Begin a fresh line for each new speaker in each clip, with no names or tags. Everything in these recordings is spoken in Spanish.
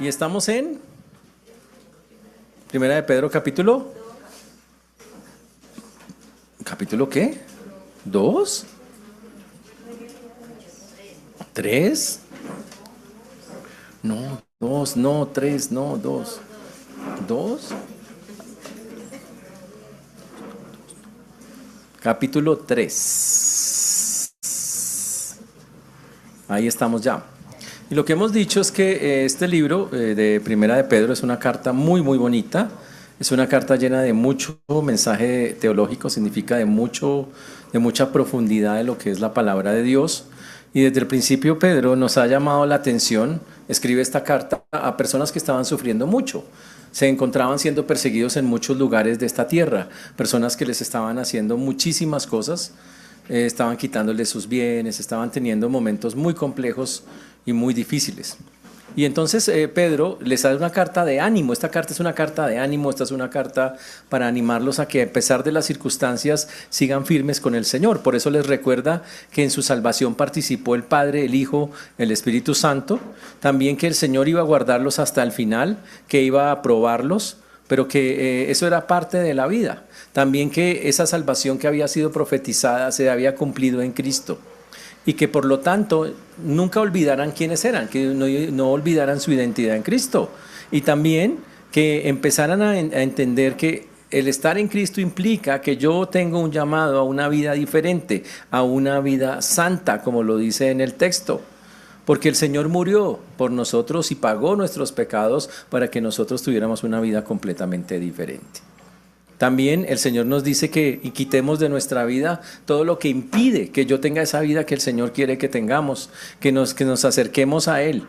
Y estamos en Primera de Pedro, capítulo. ¿Capítulo qué? ¿2? ¿3? No, 2, no, 3, no, 2. ¿2? Capítulo 3. Ahí estamos ya. Y lo que hemos dicho es que este libro de Primera de Pedro es una carta muy, muy bonita. Es una carta llena de mucho mensaje teológico, significa de mucha profundidad de lo que es la palabra de Dios. Y desde el principio Pedro nos ha llamado la atención, escribe esta carta a personas que estaban sufriendo mucho. Se encontraban siendo perseguidos en muchos lugares de esta tierra, personas que les estaban haciendo muchísimas cosas, estaban quitándoles sus bienes, estaban teniendo momentos muy complejos y muy difíciles. Y entonces Pedro les da una carta de ánimo. Esta carta es una carta de ánimo, esta es una carta para animarlos a que a pesar de las circunstancias sigan firmes con el Señor. Por eso les recuerda que en su salvación participó el Padre, el Hijo, el Espíritu Santo. También que el Señor iba a guardarlos hasta el final, que iba a probarlos, pero que eso era parte de la vida. También que esa salvación que había sido profetizada se había cumplido en Cristo. Y que por lo tanto nunca olvidaran quiénes eran, que no olvidaran su identidad en Cristo. Y también que empezaran a entender que el estar en Cristo implica que yo tengo un llamado a una vida diferente, a una vida santa, como lo dice en el texto. Porque el Señor murió por nosotros y pagó nuestros pecados para que nosotros tuviéramos una vida completamente diferente. También el Señor nos dice que quitemos de nuestra vida todo lo que impide que yo tenga esa vida que el Señor quiere que tengamos, que nos acerquemos a Él,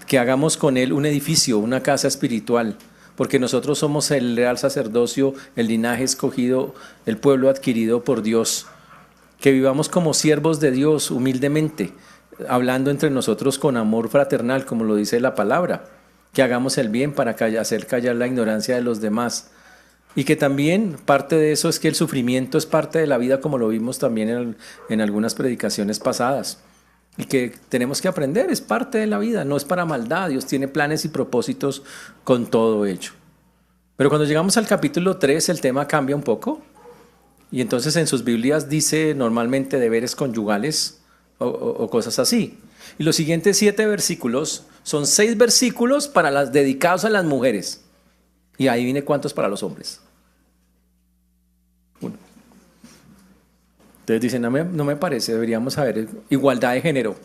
que hagamos con Él un edificio, una casa espiritual, porque nosotros somos el real sacerdocio, el linaje escogido, el pueblo adquirido por Dios, que vivamos como siervos de Dios humildemente, hablando entre nosotros con amor fraternal, como lo dice la palabra, que hagamos el bien para hacer callar la ignorancia de los demás. Y que también parte de eso es que el sufrimiento es parte de la vida, como lo vimos también en algunas predicaciones pasadas. Y que tenemos que aprender, es parte de la vida, no es para maldad. Dios tiene planes y propósitos con todo ello. Pero cuando llegamos al capítulo 3, el tema cambia un poco. Y entonces en sus Biblias dice normalmente deberes conyugales o cosas así. Y los siguientes 7 versículos son 6 versículos dedicados a las mujeres. Y ahí viene cuántos para los hombres. 1. Entonces dicen, no me parece, deberíamos haber igualdad de género.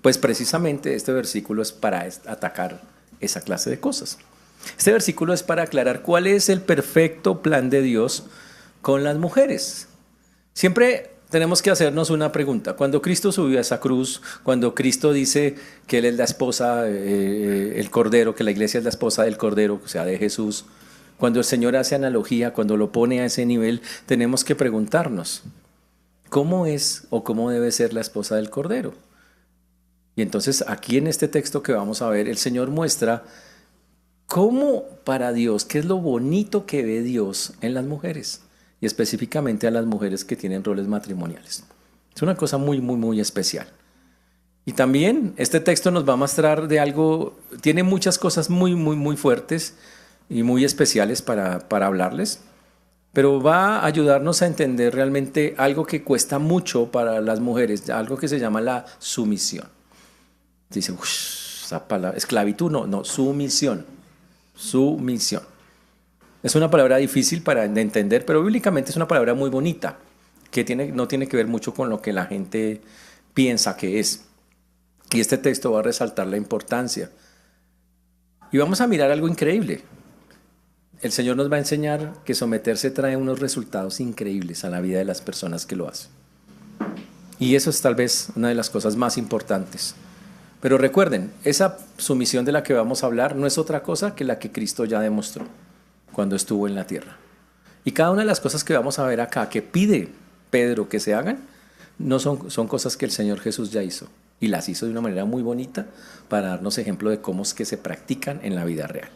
Pues precisamente este versículo es para atacar esa clase de cosas. Este versículo es para aclarar cuál es el perfecto plan de Dios con las mujeres. Siempre tenemos que hacernos una pregunta. Cuando Cristo subió a esa cruz, cuando Cristo dice que Él es la esposa, el Cordero, que la iglesia es la esposa del Cordero, o sea, de Jesús, cuando el Señor hace analogía, cuando lo pone a ese nivel, tenemos que preguntarnos, ¿cómo es o cómo debe ser la esposa del Cordero? Y entonces aquí en este texto que vamos a ver, el Señor muestra cómo para Dios, qué es lo bonito que ve Dios en las mujeres, y específicamente a las mujeres que tienen roles matrimoniales. Es una cosa muy, muy, muy especial. Y también este texto nos va a mostrar de algo, tiene muchas cosas muy, muy, muy fuertes y muy especiales para hablarles, pero va a ayudarnos a entender realmente algo que cuesta mucho para las mujeres, algo que se llama la sumisión. Dice, esa palabra, esclavitud, no, sumisión. Sumisión. Es una palabra difícil de entender, pero bíblicamente es una palabra muy bonita, que no tiene que ver mucho con lo que la gente piensa que es. Y este texto va a resaltar la importancia. Y vamos a mirar algo increíble. El Señor nos va a enseñar que someterse trae unos resultados increíbles a la vida de las personas que lo hacen. Y eso es tal vez una de las cosas más importantes. Pero recuerden, esa sumisión de la que vamos a hablar no es otra cosa que la que Cristo ya demostró cuando estuvo en la tierra. Y cada una de las cosas que vamos a ver acá, que pide Pedro que se hagan, no son cosas que el Señor Jesús ya hizo. Y las hizo de una manera muy bonita para darnos ejemplo de cómo es que se practican en la vida real.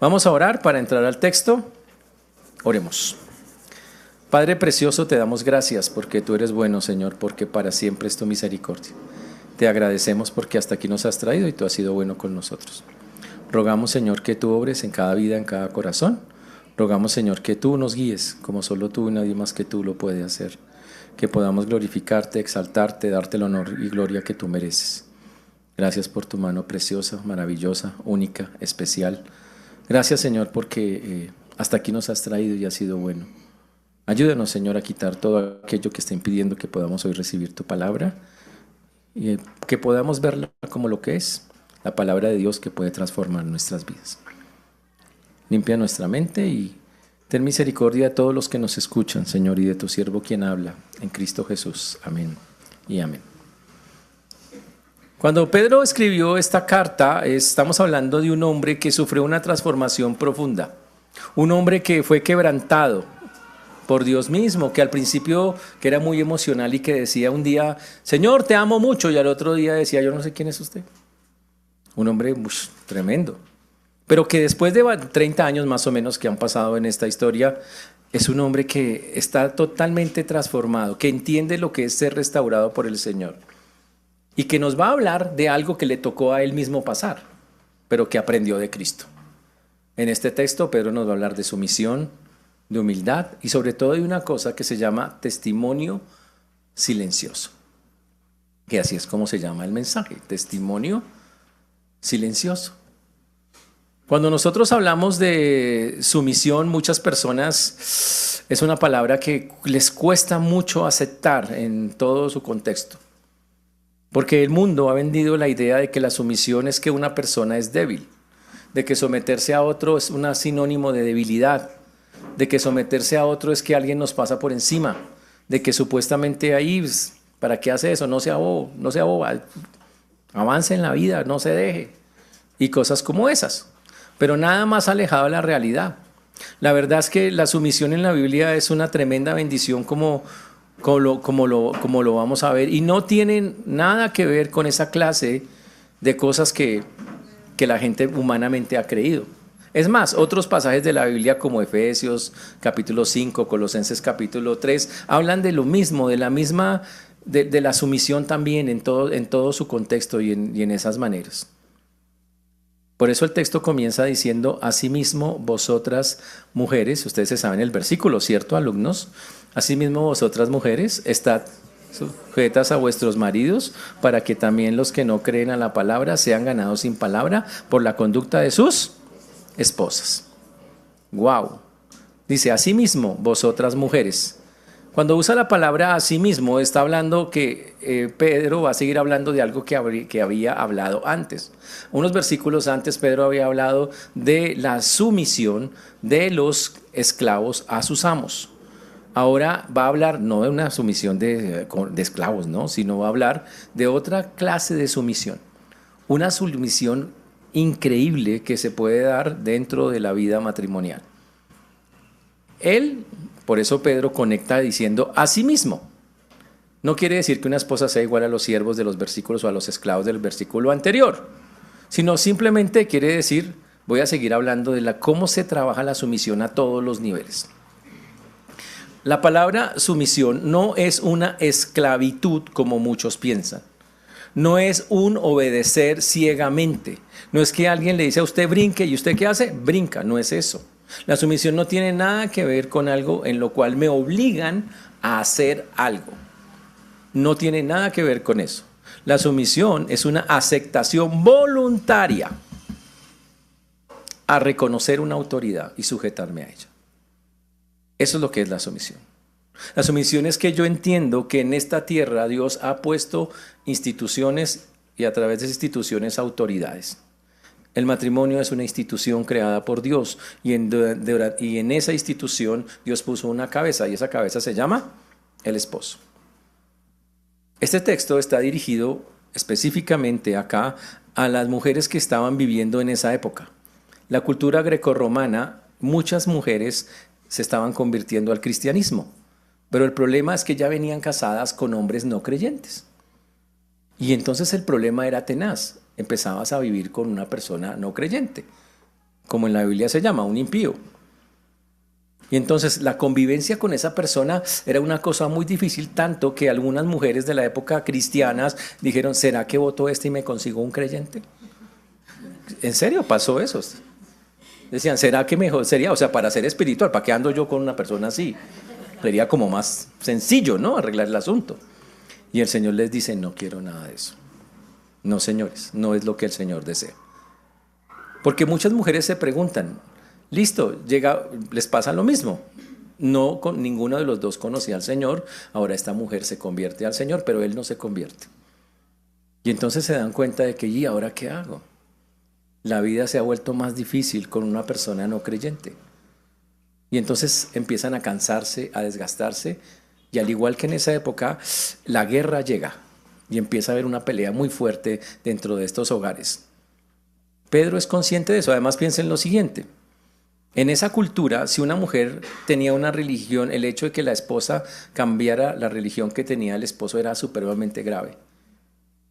Vamos a orar para entrar al texto. Oremos. Padre precioso, te damos gracias porque tú eres bueno, Señor, porque para siempre es tu misericordia. Te agradecemos porque hasta aquí nos has traído y tú has sido bueno con nosotros. Rogamos, Señor, que tú obres en cada vida, en cada corazón. Rogamos, Señor, que tú nos guíes, como solo tú y nadie más que tú lo puede hacer. Que podamos glorificarte, exaltarte, darte el honor y gloria que tú mereces. Gracias por tu mano preciosa, maravillosa, única, especial. Gracias, Señor, porque hasta aquí nos has traído y has sido bueno. Ayúdanos, Señor, a quitar todo aquello que está impidiendo que podamos hoy recibir tu palabra y que podamos verla como lo que es, la palabra de Dios que puede transformar nuestras vidas. Limpia nuestra mente y ten misericordia de todos los que nos escuchan, Señor, y de tu siervo quien habla, en Cristo Jesús. Amén y amén. Cuando Pedro escribió esta carta, estamos hablando de un hombre que sufrió una transformación profunda, un hombre que fue quebrantado por Dios mismo, que al principio que era muy emocional y que decía un día, Señor, te amo mucho, y al otro día decía, yo no sé quién es usted. Un hombre tremendo, pero que después de 30 años más o menos que han pasado en esta historia, es un hombre que está totalmente transformado, que entiende lo que es ser restaurado por el Señor y que nos va a hablar de algo que le tocó a él mismo pasar, pero que aprendió de Cristo. En este texto Pedro nos va a hablar de sumisión, de humildad y sobre todo de una cosa que se llama testimonio silencioso, que así es como se llama el mensaje, testimonio silencioso. Cuando nosotros hablamos de sumisión, muchas personas es una palabra que les cuesta mucho aceptar en todo su contexto, porque el mundo ha vendido la idea de que la sumisión es que una persona es débil, de que someterse a otro es un sinónimo de debilidad, de que someterse a otro es que alguien nos pasa por encima, de que supuestamente ahí, ¿para qué hace eso? No sea bobo, no sea boba, avance en la vida, no se deje, y cosas como esas, pero nada más alejado de la realidad. La verdad es que la sumisión en la Biblia es una tremenda bendición como lo vamos a ver, y no tienen nada que ver con esa clase de cosas que la gente humanamente ha creído. Es más, otros pasajes de la Biblia como Efesios capítulo 5, Colosenses capítulo 3, hablan de lo mismo, de la misma, de la sumisión también en todo su contexto y en esas maneras. Por eso el texto comienza diciendo, asimismo vosotras mujeres, ustedes se saben el versículo, ¿cierto, alumnos? Asimismo vosotras mujeres, estad sujetas a vuestros maridos, para que también los que no creen a la palabra sean ganados sin palabra por la conducta de sus esposas. Wow. Dice, asimismo vosotras mujeres. Cuando usa la palabra asimismo, está hablando que Pedro va a seguir hablando de algo que había hablado antes. Unos versículos antes Pedro había hablado de la sumisión de los esclavos a sus amos. Ahora va a hablar no de una sumisión de esclavos, ¿no? Sino va a hablar de otra clase de sumisión. Una sumisión increíble que se puede dar dentro de la vida matrimonial. Por eso Pedro conecta diciendo asimismo. No quiere decir que una esposa sea igual a los siervos de los versículos o a los esclavos del versículo anterior, sino simplemente quiere decir, voy a seguir hablando de cómo se trabaja la sumisión a todos los niveles. La palabra sumisión no es una esclavitud como muchos piensan. No es un obedecer ciegamente. No es que alguien le dice a usted brinque y usted ¿qué hace? Brinca, no es eso. La sumisión no tiene nada que ver con algo en lo cual me obligan a hacer algo. No tiene nada que ver con eso. La sumisión es una aceptación voluntaria a reconocer una autoridad y sujetarme a ella. Eso es lo que es la sumisión. La sumisión es que yo entiendo que en esta tierra Dios ha puesto instituciones y a través de esas instituciones autoridades. El matrimonio es una institución creada por Dios y en esa institución Dios puso una cabeza y esa cabeza se llama el esposo. Este texto está dirigido específicamente acá a las mujeres que estaban viviendo en esa época. La cultura grecorromana, muchas mujeres se estaban convirtiendo al cristianismo, pero el problema es que ya venían casadas con hombres no creyentes. Y entonces el problema era tenaz. Empezabas a vivir con una persona no creyente, como en la Biblia se llama, un impío. Y entonces la convivencia con esa persona era una cosa muy difícil, tanto que algunas mujeres de la época cristianas dijeron, ¿será que voto y me consigo un creyente? ¿En serio pasó eso? Decían, ¿será que mejor sería? O sea, para ser espiritual, ¿para qué ando yo con una persona así? Sería como más sencillo, ¿no? Arreglar el asunto. Y el Señor les dice, no quiero nada de eso. No, señores, no es lo que el Señor desea. Porque muchas mujeres se preguntan, listo, les pasa lo mismo. No, ninguno de los dos conocía al Señor, ahora esta mujer se convierte al Señor, pero él no se convierte. Y entonces se dan cuenta de que, ¿y ahora qué hago? La vida se ha vuelto más difícil con una persona no creyente. Y entonces empiezan a cansarse, a desgastarse, y al igual que en esa época, la guerra llega y empieza a haber una pelea muy fuerte dentro de estos hogares. Pedro es consciente de eso. Además, piensa en lo siguiente. En esa cultura, si una mujer tenía una religión, el hecho de que la esposa cambiara la religión que tenía el esposo era supremamente grave.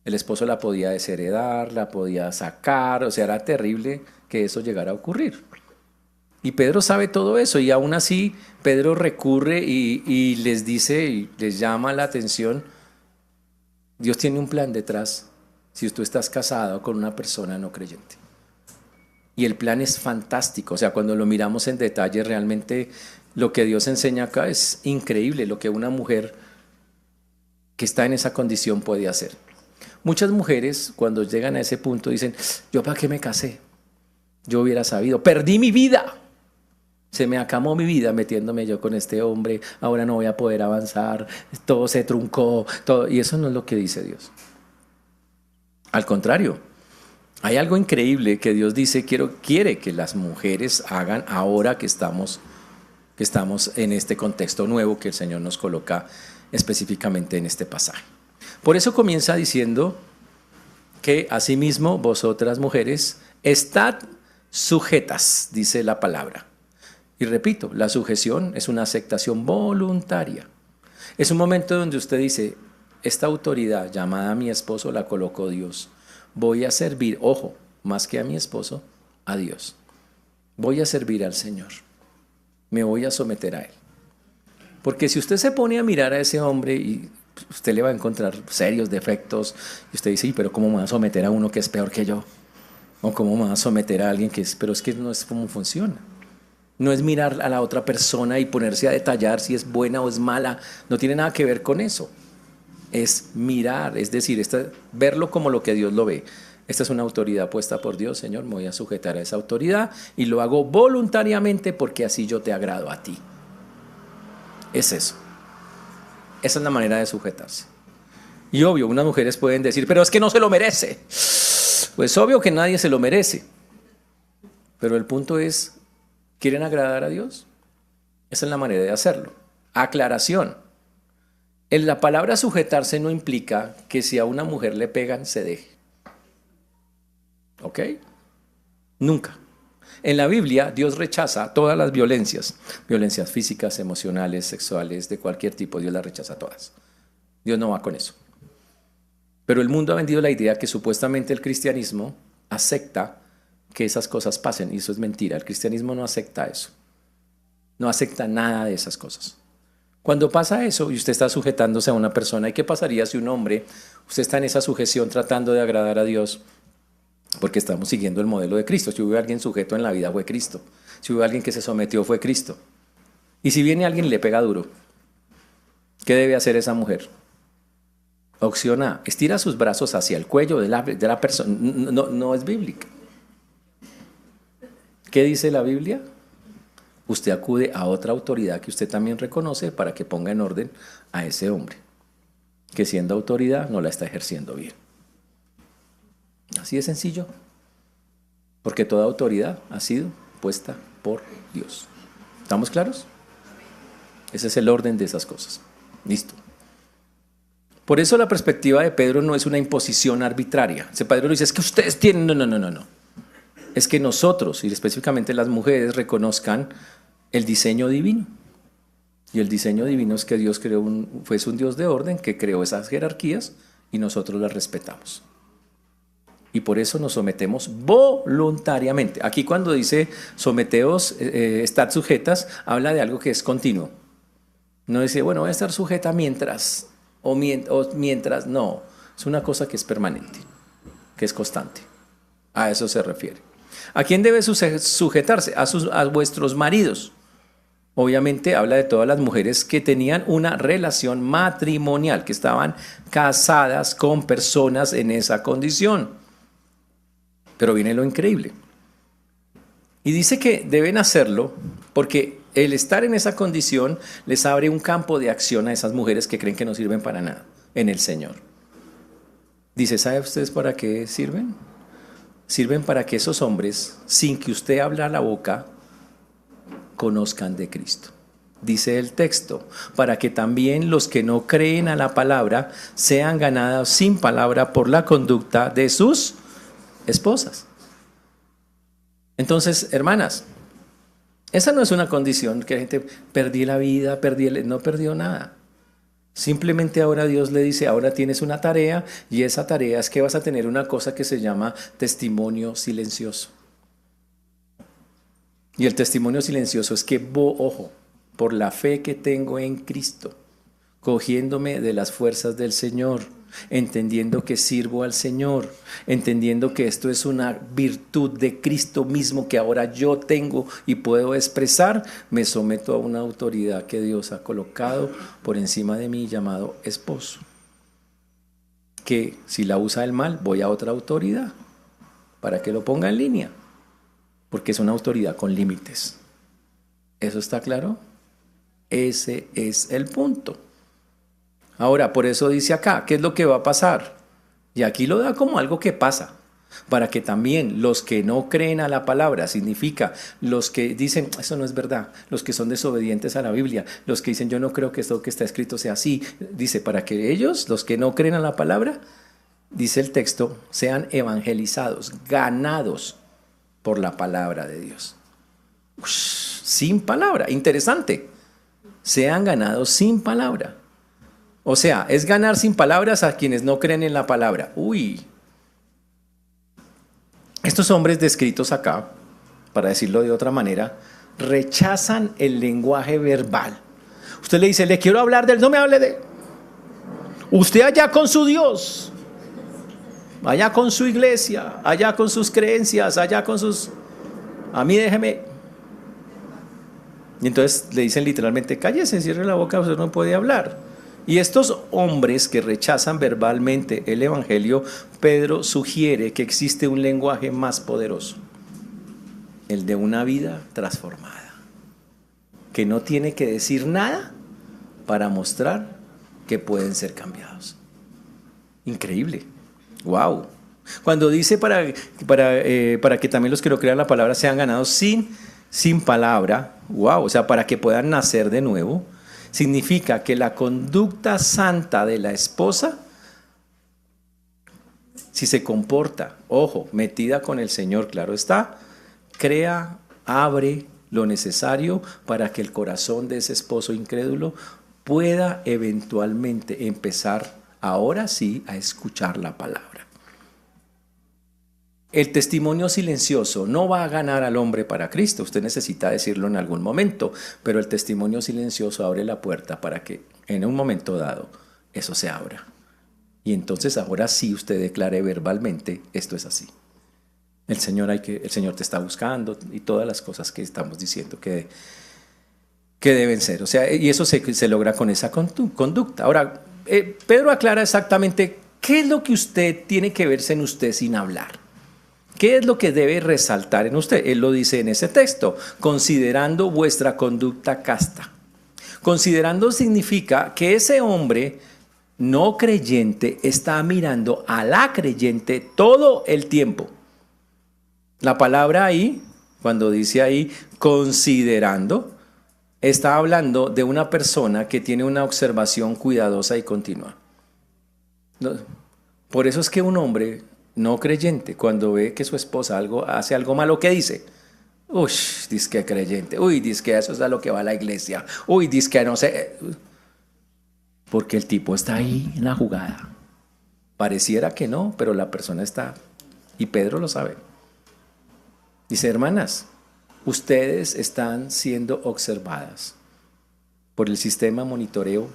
El esposo la podía desheredar, la podía sacar, o sea, era terrible que eso llegara a ocurrir. Y Pedro sabe todo eso y aún así Pedro recurre y les dice y les llama la atención, Dios tiene un plan detrás si tú estás casado con una persona no creyente. Y el plan es fantástico, o sea, cuando lo miramos en detalle, realmente lo que Dios enseña acá es increíble, lo que una mujer que está en esa condición puede hacer. Muchas mujeres cuando llegan a ese punto dicen, ¿yo para qué me casé? Yo hubiera sabido, perdí mi vida. Se me acabó mi vida metiéndome yo con este hombre, ahora no voy a poder avanzar, todo se truncó, todo. Y eso no es lo que dice Dios. Al contrario, hay algo increíble que Dios dice, quiere que las mujeres hagan ahora que estamos en este contexto nuevo que el Señor nos coloca específicamente en este pasaje. Por eso comienza diciendo que asimismo vosotras mujeres estad sujetas, dice la palabra. Y repito, la sujeción es una aceptación voluntaria. Es un momento donde usted dice, esta autoridad llamada a mi esposo la colocó Dios. Voy a servir, ojo, más que a mi esposo, a Dios. Voy a servir al Señor. Me voy a someter a Él. Porque si usted se pone a mirar a ese hombre y usted le va a encontrar serios defectos y usted dice, pero ¿cómo me va a someter a uno que es peor que yo? O ¿cómo me va a someter a alguien que es? Pero es que no es como funciona. No es mirar a la otra persona y ponerse a detallar si es buena o es mala. No tiene nada que ver con eso. Es mirar, es decir, verlo como lo que Dios lo ve. Esta es una autoridad puesta por Dios, Señor, me voy a sujetar a esa autoridad y lo hago voluntariamente porque así yo te agrado a ti. Es eso. Esa es la manera de sujetarse. Y obvio, unas mujeres pueden decir, pero es que no se lo merece. Pues obvio que nadie se lo merece. Pero el punto es, ¿quieren agradar a Dios? Esa es la manera de hacerlo. Aclaración. En la palabra sujetarse no implica que si a una mujer le pegan, se deje. ¿Ok? Nunca. En la Biblia, Dios rechaza todas las violencias físicas, emocionales, sexuales, de cualquier tipo. Dios las rechaza todas. Dios no va con eso. Pero el mundo ha vendido la idea que supuestamente el cristianismo acepta que esas cosas pasen, y eso es mentira. El cristianismo no acepta eso. No acepta nada de esas cosas. Cuando pasa eso y usted está sujetándose a una persona, ¿y qué pasaría si un hombre, usted está en esa sujeción tratando de agradar a Dios? Porque estamos siguiendo el modelo de Cristo. Si hubo alguien sujeto en la vida, fue Cristo. Si hubo alguien que se sometió, fue Cristo. Y si viene alguien y le pega duro, ¿qué debe hacer esa mujer? Opción A, estira sus brazos hacia el cuello de la persona. No es bíblica. ¿Qué dice la Biblia? Usted acude a otra autoridad que usted también reconoce para que ponga en orden a ese hombre, que siendo autoridad no la está ejerciendo bien. Así de sencillo, porque toda autoridad ha sido puesta por Dios. ¿Estamos claros? Ese es el orden de esas cosas. Listo. Por eso la perspectiva de Pedro no es una imposición arbitraria. Si Pedro dice, es que ustedes tienen... No. Es que nosotros, y específicamente las mujeres, reconozcan el diseño divino. Y el diseño divino es que Dios fue un Dios de orden que creó esas jerarquías y nosotros las respetamos. Y por eso nos sometemos voluntariamente. Aquí cuando dice someteos, estad sujetas, habla de algo que es continuo. No dice, bueno, voy a estar sujeta mientras, mientras, no. Es una cosa que es permanente, que es constante. A eso se refiere. ¿A quién debe sujetarse? A vuestros maridos. Obviamente habla de todas las mujeres que tenían una relación matrimonial, que estaban casadas con personas en esa condición. Pero viene lo increíble. Y dice que deben hacerlo porque el estar en esa condición les abre un campo de acción a esas mujeres que creen que no sirven para nada en el Señor. Dice, ¿sabe ustedes para qué sirven? Sirven para que esos hombres, sin que usted abra la boca, conozcan de Cristo. Dice el texto, para que también los que no creen a la palabra sean ganados sin palabra por la conducta de sus esposas. Entonces, hermanas, esa no es una condición que la gente perdí la vida, no perdió nada. Simplemente ahora Dios le dice, ahora tienes una tarea y esa tarea es que vas a tener una cosa que se llama testimonio silencioso. Y el testimonio silencioso es que, ojo, por la fe que tengo en Cristo, cogiéndome de las fuerzas del Señor, entendiendo que sirvo al Señor, entendiendo que esto es una virtud de Cristo mismo que ahora yo tengo y puedo expresar, me someto a una autoridad que Dios ha colocado por encima de mí, llamado esposo. Que si la usa el mal, voy a otra autoridad para que lo ponga en línea, porque es una autoridad con límites. ¿Eso está claro? Ese es el punto. Ahora, por eso dice acá, ¿qué es lo que va a pasar? Y aquí lo da como algo que pasa, para que también los que no creen a la palabra, significa los que dicen, eso no es verdad, los que son desobedientes a la Biblia, los que dicen, yo no creo que esto que está escrito sea así, dice, para que ellos, los que no creen a la palabra, dice el texto, sean evangelizados, ganados por la palabra de Dios. Sin palabra, interesante, sean ganados sin palabra. O sea, es ganar sin palabras a quienes no creen en la palabra. Uy. Estos hombres descritos acá, para decirlo de otra manera, rechazan el lenguaje verbal. Usted le dice, le quiero hablar del, no me hable de. Usted allá con su Dios, allá con su iglesia, allá con sus creencias, allá con sus. A mí déjeme. Y entonces le dicen literalmente, cállese, cierre la boca, usted no puede hablar. Y estos hombres que rechazan verbalmente el evangelio, Pedro sugiere que existe un lenguaje más poderoso, el de una vida transformada, que no tiene que decir nada para mostrar que pueden ser cambiados. Increíble. Wow. Cuando dice para que también los que no crean la palabra sean ganados sin palabra, wow, o sea, para que puedan nacer de nuevo, significa que la conducta santa de la esposa, si se comporta, ojo, metida con el Señor, claro está, abre lo necesario para que el corazón de ese esposo incrédulo pueda eventualmente empezar, ahora sí, a escuchar la palabra. El testimonio silencioso no va a ganar al hombre para Cristo, usted necesita decirlo en algún momento, pero el testimonio silencioso abre la puerta para que en un momento dado eso se abra. Y entonces ahora sí usted declare verbalmente, esto es así. El Señor te está buscando y todas las cosas que estamos diciendo que deben ser. O sea, y eso se logra con esa conducta. Ahora, Pedro aclara exactamente qué es lo que usted tiene que verse en usted sin hablar. ¿Qué es lo que debe resaltar en usted? Él lo dice en ese texto, considerando vuestra conducta casta. Considerando significa que ese hombre no creyente está mirando a la creyente todo el tiempo. La palabra ahí, cuando dice ahí, considerando, está hablando de una persona que tiene una observación cuidadosa y continua. Por eso es que un hombre no creyente, cuando ve que su esposa hace algo malo, ¿qué dice? Uy, dice que creyente. Uy, dice que eso es a lo que va a la iglesia. Uy, dice que no sé. Porque el tipo está ahí en la jugada. Pareciera que no, pero la persona está. Y Pedro lo sabe. Dice, hermanas, ustedes están siendo observadas por el sistema monitoreo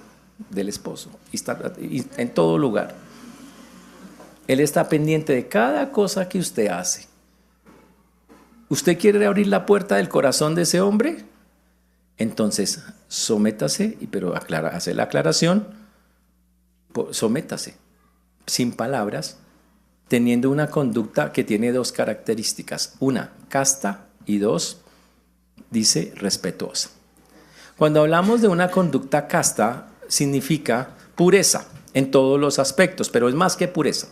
del esposo. Y está en todo lugar. Él está pendiente de cada cosa que usted hace. ¿Usted quiere abrir la puerta del corazón de ese hombre? Entonces, sométase, pero hace la aclaración, sométase, sin palabras, teniendo una conducta que tiene dos características. Una, casta, y dos, dice, respetuosa. Cuando hablamos de una conducta casta, significa pureza en todos los aspectos, pero es más que pureza.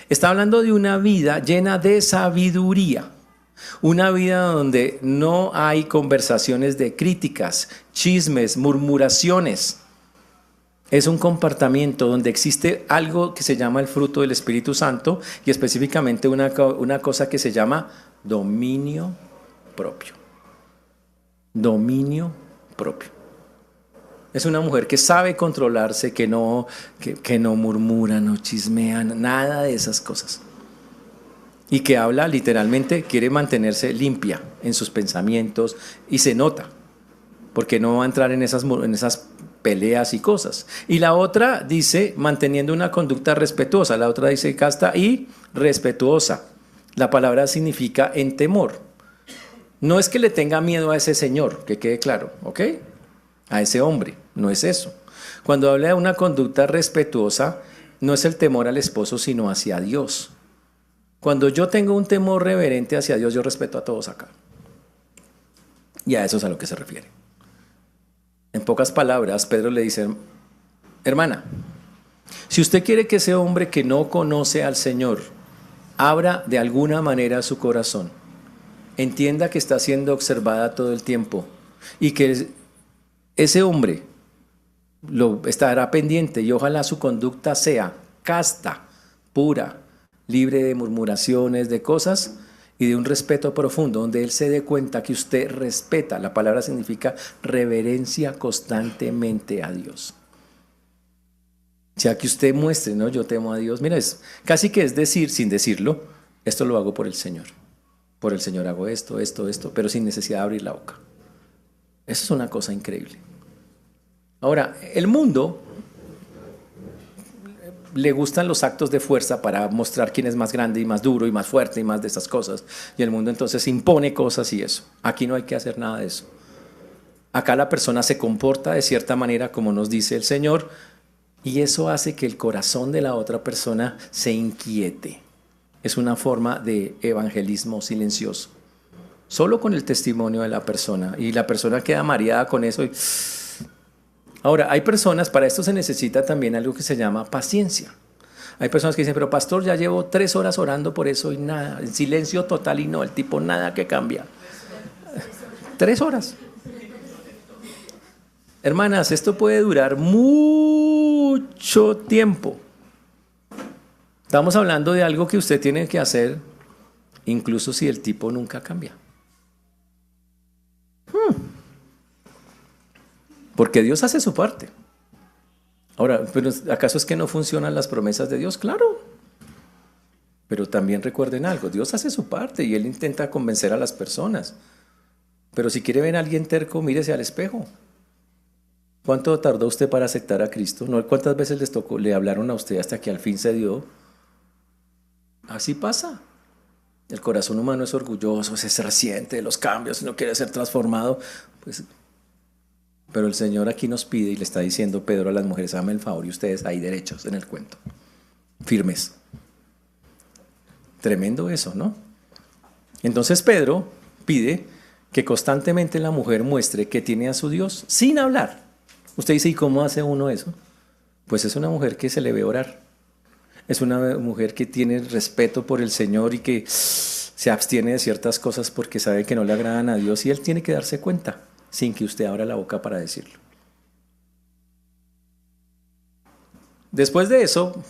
Está hablando de una vida llena de sabiduría. Una vida donde no hay conversaciones de críticas, chismes, murmuraciones. Es un comportamiento donde existe algo que se llama el fruto del Espíritu Santo y específicamente una cosa que se llama dominio propio. Dominio propio. Es una mujer que sabe controlarse, que no murmura, no chismea, nada de esas cosas. Y que habla literalmente, quiere mantenerse limpia en sus pensamientos y se nota, porque no va a entrar en esas peleas y cosas. Y la otra dice manteniendo una conducta respetuosa, la otra dice casta y respetuosa. La palabra significa en temor. No es que le tenga miedo a ese señor, que quede claro, ¿ok? A ese hombre, no es eso. Cuando habla de una conducta respetuosa, no es el temor al esposo, sino hacia Dios. Cuando yo tengo un temor reverente hacia Dios, yo respeto a todos acá. Y a eso es a lo que se refiere. En pocas palabras, Pedro le dice, hermana, si usted quiere que ese hombre que no conoce al Señor abra de alguna manera su corazón, entienda que está siendo observada todo el tiempo y que ese hombre lo estará pendiente y ojalá su conducta sea casta, pura, libre de murmuraciones, de cosas y de un respeto profundo, donde él se dé cuenta que usted respeta, la palabra significa reverencia constantemente a Dios. O sea, que usted muestre, ¿no? Yo temo a Dios. Mira, casi que es decir, sin decirlo, esto lo hago por el Señor. Por el Señor hago esto, pero sin necesidad de abrir la boca. Eso es una cosa increíble. Ahora, el mundo le gustan los actos de fuerza para mostrar quién es más grande y más duro y más fuerte y más de esas cosas. Y el mundo entonces impone cosas y eso. Aquí no hay que hacer nada de eso. Acá la persona se comporta de cierta manera como nos dice el Señor y eso hace que el corazón de la otra persona se inquiete. Es una forma de evangelismo silencioso. Solo con el testimonio de la persona. Y la persona queda mareada con eso. Ahora, hay personas, para esto se necesita también algo que se llama paciencia. Hay personas que dicen, pero pastor, ya llevo 3 horas orando por eso y nada, en silencio total y no, el tipo nada que cambia. 3 horas. Hermanas, esto puede durar mucho tiempo. Estamos hablando de algo que usted tiene que hacer, incluso si el tipo nunca cambia. Porque Dios hace su parte. Ahora, ¿pero acaso es que no funcionan las promesas de Dios? Claro. Pero también recuerden algo, Dios hace su parte y Él intenta convencer a las personas. Pero si quiere ver a alguien terco, mírese al espejo. ¿Cuánto tardó usted para aceptar a Cristo? ¿No? ¿Cuántas veces le hablaron a usted hasta que al fin se dio? Así pasa. El corazón humano es orgulloso, se resiente de los cambios, no quiere ser transformado. Pero el Señor aquí nos pide y le está diciendo Pedro a las mujeres, háganme el favor y ustedes ahí derechos en el cuento, firmes. Tremendo eso, ¿no? Entonces Pedro pide que constantemente la mujer muestre que tiene a su Dios sin hablar. Usted dice, ¿y cómo hace uno eso? Pues es una mujer que se le ve orar. Es una mujer que tiene respeto por el Señor y que se abstiene de ciertas cosas porque sabe que no le agradan a Dios y Él tiene que darse cuenta sin que usted abra la boca para decirlo. Después de eso,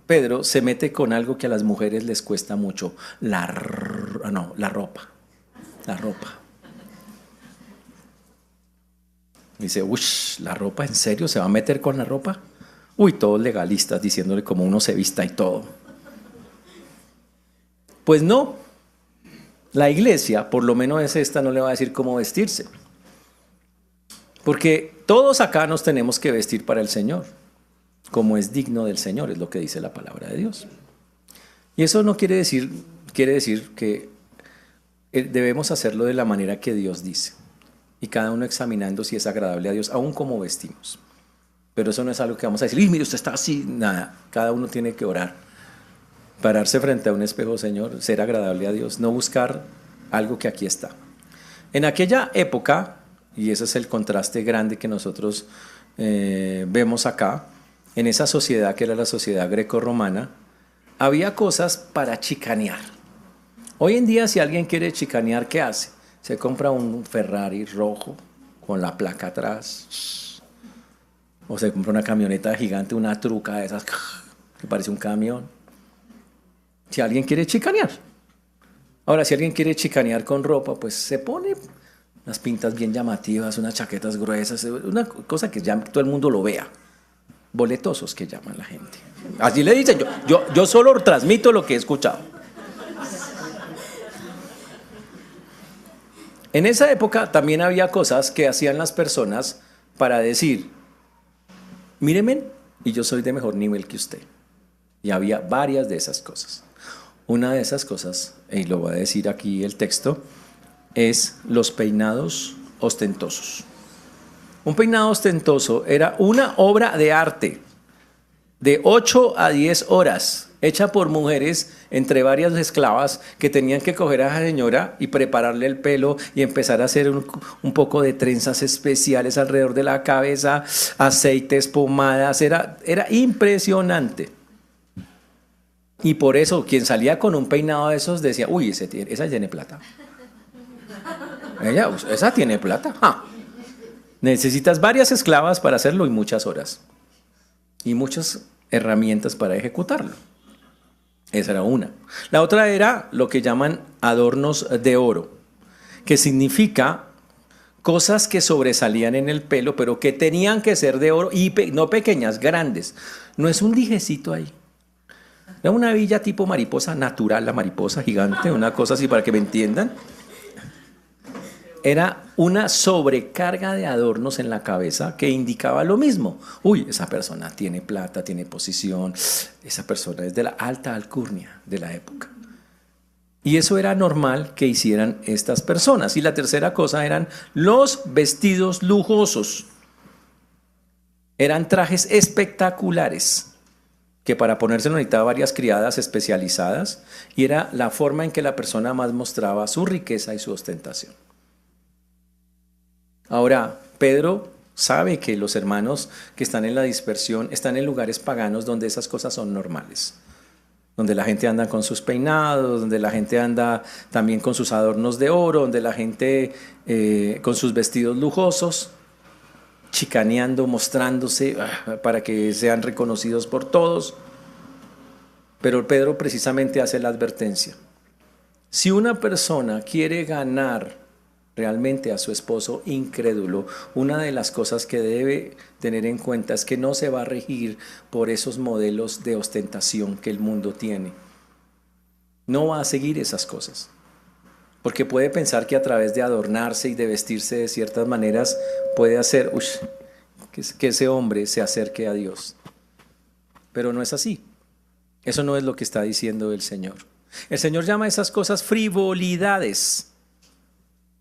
Pedro se mete con algo que a las mujeres les cuesta mucho, la ropa. La ropa. Dice, uff, ¿la ropa? ¿En serio se va a meter con la ropa? Uy, todos legalistas diciéndole cómo uno se vista y todo. Pues no. La iglesia, por lo menos es esta, no le va a decir cómo vestirse. Porque todos acá nos tenemos que vestir para el Señor, como es digno del Señor, es lo que dice la palabra de Dios. Y eso no quiere decir que debemos hacerlo de la manera que Dios dice. Y cada uno examinando si es agradable a Dios, aun como vestimos. Pero eso no es algo que vamos a decir, mire, usted está así, nada. Cada uno tiene que orar. Pararse frente a un espejo, Señor, ser agradable a Dios, no buscar algo que aquí está. En aquella época, y ese es el contraste grande que nosotros vemos acá, en esa sociedad que era la sociedad greco-romana, había cosas para chicanear. Hoy en día, si alguien quiere chicanear, ¿qué hace? Se compra un Ferrari rojo con la placa atrás, o se compra una camioneta gigante, una truca de esas que parece un camión. Si alguien quiere chicanear. Ahora, si alguien quiere chicanear con ropa, pues se pone unas pintas bien llamativas, unas chaquetas gruesas, una cosa que ya todo el mundo lo vea. Boletosos que llaman la gente. Así le dicen, yo solo transmito lo que he escuchado. En esa época también había cosas que hacían las personas para decir, míreme, y yo soy de mejor nivel que usted. Y había varias de esas cosas. Una de esas cosas, y lo va a decir aquí el texto, es los peinados ostentosos. Un peinado ostentoso era una obra de arte de 8 a 10 horas, hecha por mujeres entre varias esclavas que tenían que coger a esa señora y prepararle el pelo y empezar a hacer un poco de trenzas especiales alrededor de la cabeza, aceites, pomadas, era impresionante. Y por eso quien salía con un peinado de esos decía, uy, esa tiene plata. Esa tiene plata. Necesitas varias esclavas para hacerlo y muchas horas. Y muchas herramientas para ejecutarlo. Esa era una. La otra era lo que llaman adornos de oro, que significa cosas que sobresalían en el pelo, pero que tenían que ser de oro y no pequeñas, grandes. No es un dijecito ahí. Era una villa tipo mariposa natural, la mariposa gigante, una cosa así para que me entiendan. Era una sobrecarga de adornos en la cabeza que indicaba lo mismo. Uy, esa persona tiene plata, tiene posición, esa persona es de la alta alcurnia de la época. Y eso era normal que hicieran estas personas. Y la tercera cosa eran los vestidos lujosos. Eran trajes espectaculares que para ponerse necesitaba varias criadas especializadas y era la forma en que la persona más mostraba su riqueza y su ostentación. Ahora, Pedro sabe que los hermanos que están en la dispersión están en lugares paganos donde esas cosas son normales, donde la gente anda con sus peinados, donde la gente anda también con sus adornos de oro, donde la gente con sus vestidos lujosos, chicaneando, mostrándose para que sean reconocidos por todos. Pero Pedro precisamente hace la advertencia. Si una persona quiere ganar realmente a su esposo incrédulo, una de las cosas que debe tener en cuenta es que no se va a regir por esos modelos de ostentación que el mundo tiene. No va a seguir esas cosas. Porque puede pensar que a través de adornarse y de vestirse de ciertas maneras puede hacer que ese hombre se acerque a Dios. Pero no es así. Eso no es lo que está diciendo el Señor. El Señor llama a esas cosas frivolidades.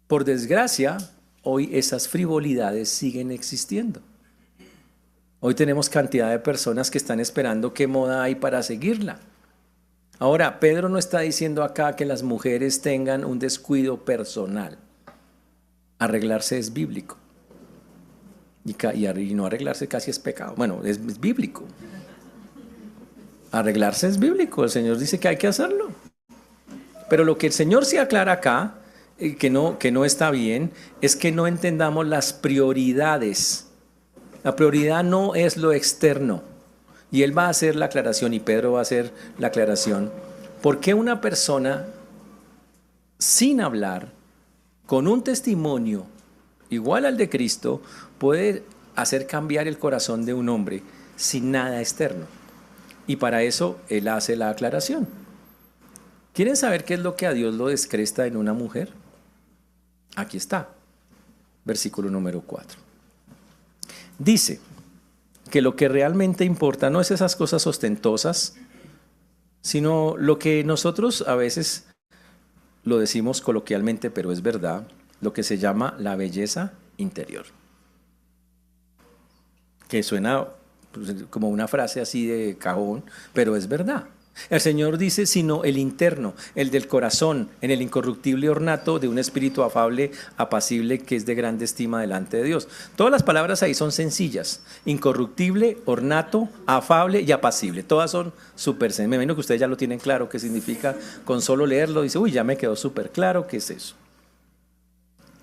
Por desgracia, hoy esas frivolidades siguen existiendo. Hoy tenemos cantidad de personas que están esperando qué moda hay para seguirla. Ahora, Pedro no está diciendo acá que las mujeres tengan un descuido personal. Arreglarse es bíblico. Y no arreglarse casi es pecado. Bueno, es bíblico. Arreglarse es bíblico. El Señor dice que hay que hacerlo. Pero lo que el Señor se aclara acá, que no está bien, es que no entendamos las prioridades. La prioridad no es lo externo. Y él va a hacer la aclaración, y Pedro va a hacer la aclaración. ¿Por qué una persona sin hablar, con un testimonio igual al de Cristo, puede hacer cambiar el corazón de un hombre sin nada externo? Y para eso él hace la aclaración. ¿Quieren saber qué es lo que a Dios lo descresta en una mujer? Aquí está, versículo número 4. Dice que lo que realmente importa no es esas cosas ostentosas, sino lo que nosotros a veces lo decimos coloquialmente, pero es verdad, lo que se llama la belleza interior, que suena pues, como una frase así de cajón, pero es verdad. El Señor dice, sino el interno, el del corazón, en el incorruptible ornato de un espíritu afable, apacible, que es de grande estima delante de Dios. Todas las palabras ahí son sencillas. Incorruptible, ornato, afable y apacible. Todas son súper sencillas. Me imagino que ustedes ya lo tienen claro qué significa con solo leerlo. Dice, uy, ya me quedó súper claro qué es eso.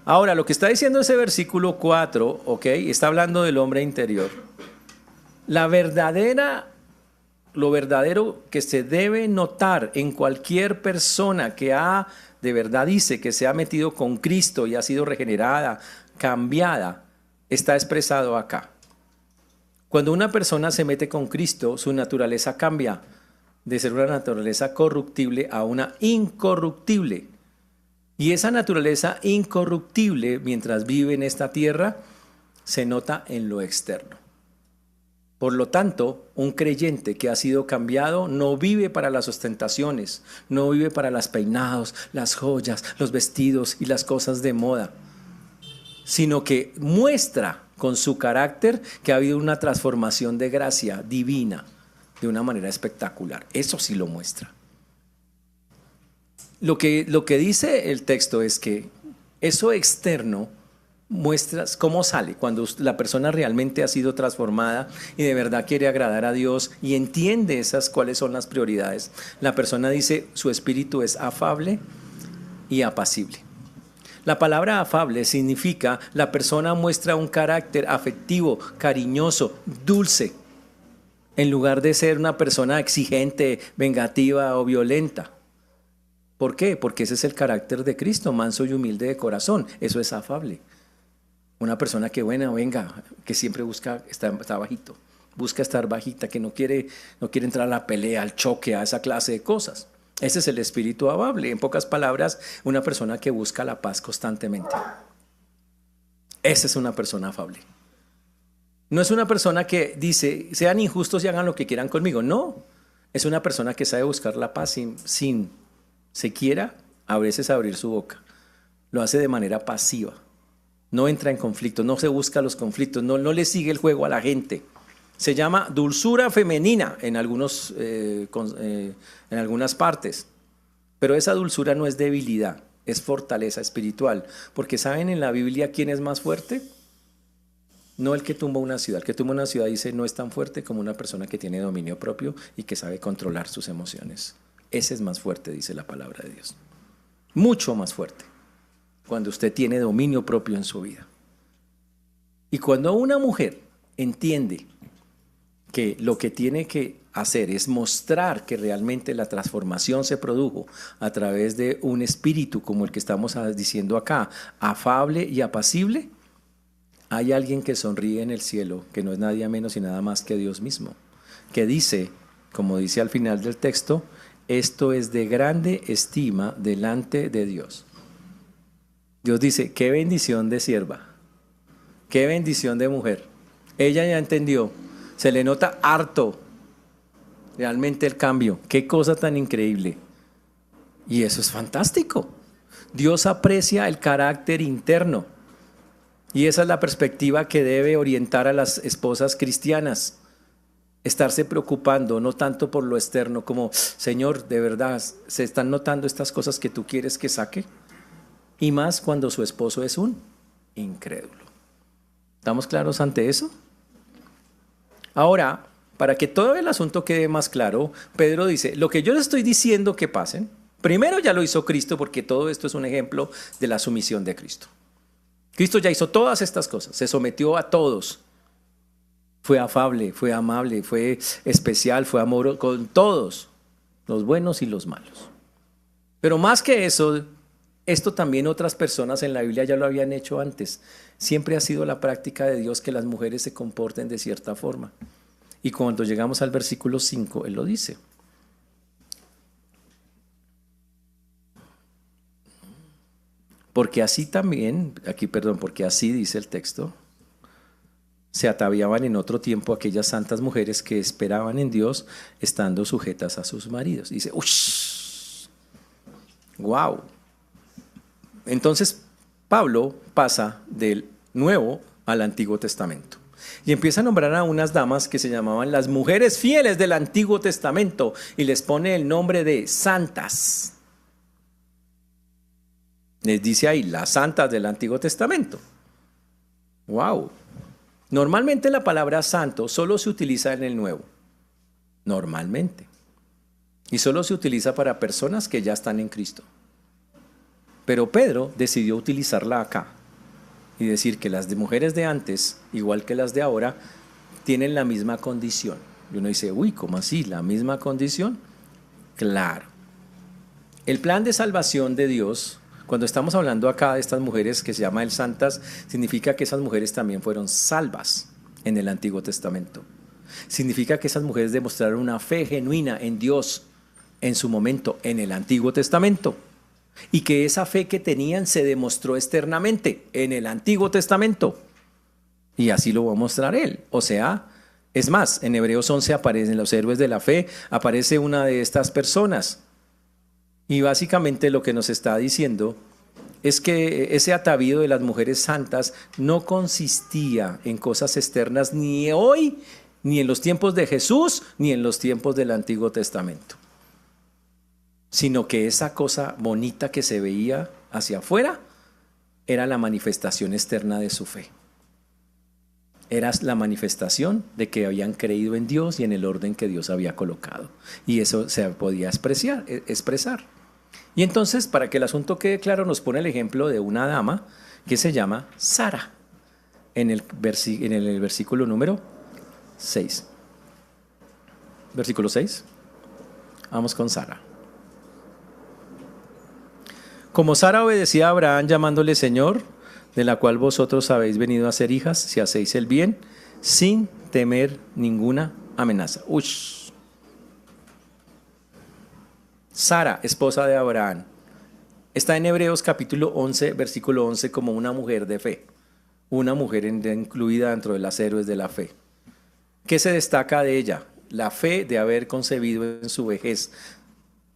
Ahora, lo que está diciendo ese versículo 4, ok, está hablando del hombre interior. La verdadera Lo verdadero que se debe notar en cualquier persona que de verdad dice que se ha metido con Cristo y ha sido regenerada, cambiada, está expresado acá. Cuando una persona se mete con Cristo, su naturaleza cambia de ser una naturaleza corruptible a una incorruptible. Y esa naturaleza incorruptible, mientras vive en esta tierra, se nota en lo externo. Por lo tanto, un creyente que ha sido cambiado no vive para las ostentaciones, no vive para los peinados, las joyas, los vestidos y las cosas de moda, sino que muestra con su carácter que ha habido una transformación de gracia divina de una manera espectacular. Eso sí lo muestra. Lo que dice el texto es que eso externo muestras cómo sale cuando la persona realmente ha sido transformada y de verdad quiere agradar a Dios y entiende cuáles son las prioridades. La persona dice, su espíritu es afable y apacible. La palabra afable significa la persona muestra un carácter afectivo, cariñoso, dulce, en lugar de ser una persona exigente, vengativa o violenta. ¿Por qué? Porque ese es el carácter de Cristo, manso y humilde de corazón. Eso es afable. Una persona que venga, que siempre busca estar bajito, busca estar bajita, que no quiere entrar a la pelea, al choque, a esa clase de cosas. Ese es el espíritu afable. En pocas palabras, una persona que busca la paz constantemente. Esa es una persona afable. No es una persona que dice, sean injustos y hagan lo que quieran conmigo. No, es una persona que sabe buscar la paz sin siquiera a veces abrir su boca. Lo hace de manera pasiva. No entra en conflicto, no se busca los conflictos, no le sigue el juego a la gente. Se llama dulzura femenina en algunas partes. Pero esa dulzura no es debilidad, es fortaleza espiritual. Porque ¿saben en la Biblia quién es más fuerte? No el que tumba una ciudad. El que tumba una ciudad dice no es tan fuerte como una persona que tiene dominio propio y que sabe controlar sus emociones. Ese es más fuerte, dice la palabra de Dios. Mucho más fuerte. Cuando usted tiene dominio propio en su vida. Y cuando una mujer entiende que lo que tiene que hacer es mostrar que realmente la transformación se produjo a través de un espíritu como el que estamos diciendo acá, afable y apacible, hay alguien que sonríe en el cielo, que no es nadie menos y nada más que Dios mismo, que dice, como dice al final del texto, esto es de grande estima delante de Dios. Dios dice, qué bendición de sierva, qué bendición de mujer. Ella ya entendió, se le nota harto realmente el cambio. Qué cosa tan increíble. Y eso es fantástico. Dios aprecia el carácter interno. Y esa es la perspectiva que debe orientar a las esposas cristianas. Estarse preocupando no tanto por lo externo como, Señor, de verdad, ¿se están notando estas cosas que tú quieres que saque? Y más cuando su esposo es un incrédulo. ¿Estamos claros ante eso? Ahora, para que todo el asunto quede más claro, Pedro dice, lo que yo les estoy diciendo que pasen, primero ya lo hizo Cristo porque todo esto es un ejemplo de la sumisión de Cristo. Cristo ya hizo todas estas cosas, se sometió a todos. Fue afable, fue amable, fue especial, fue amoroso con todos, los buenos y los malos. Pero más que eso, esto también otras personas en la Biblia ya lo habían hecho antes. Siempre ha sido la práctica de Dios que las mujeres se comporten de cierta forma. Y cuando llegamos al versículo 5, Él lo dice. Porque así dice el texto, se ataviaban en otro tiempo aquellas santas mujeres que esperaban en Dios estando sujetas a sus maridos. Y dice, ¡ush! ¡Wow! Entonces Pablo pasa del Nuevo al Antiguo Testamento y empieza a nombrar a unas damas que se llamaban las mujeres fieles del Antiguo Testamento y les pone el nombre de santas. Les dice ahí, las santas del Antiguo Testamento. ¡Wow! Normalmente la palabra santo solo se utiliza en el Nuevo. Normalmente. Y solo se utiliza para personas que ya están en Cristo. Pero Pedro decidió utilizarla acá y decir que las mujeres de antes, igual que las de ahora, tienen la misma condición. Y uno dice, uy, ¿cómo así? ¿La misma condición? Claro. El plan de salvación de Dios, cuando estamos hablando acá de estas mujeres que se llaman santas, significa que esas mujeres también fueron salvas en el Antiguo Testamento. Significa que esas mujeres demostraron una fe genuina en Dios en su momento, en el Antiguo Testamento. Y que esa fe que tenían se demostró externamente en el Antiguo Testamento. Y así lo va a mostrar él. O sea, es más, en Hebreos 11 aparecen los héroes de la fe, aparece una de estas personas. Y básicamente lo que nos está diciendo es que ese atavío de las mujeres santas no consistía en cosas externas ni hoy, ni en los tiempos de Jesús, ni en los tiempos del Antiguo Testamento. Sino que esa cosa bonita que se veía hacia afuera era la manifestación externa de su fe. Era la manifestación de que habían creído en Dios y en el orden que Dios había colocado. Y eso se podía expresar. Y entonces, para que el asunto quede claro, nos pone el ejemplo de una dama que se llama Sara, en el versículo número 6. Versículo 6. Vamos con Sara. Como Sara obedecía a Abraham llamándole Señor, de la cual vosotros habéis venido a ser hijas, si hacéis el bien, sin temer ninguna amenaza. Ush. Sara, esposa de Abraham, está en Hebreos capítulo 11, versículo 11, como una mujer de fe, una mujer incluida dentro de las héroes de la fe. ¿Qué se destaca de ella? La fe de haber concebido en su vejez.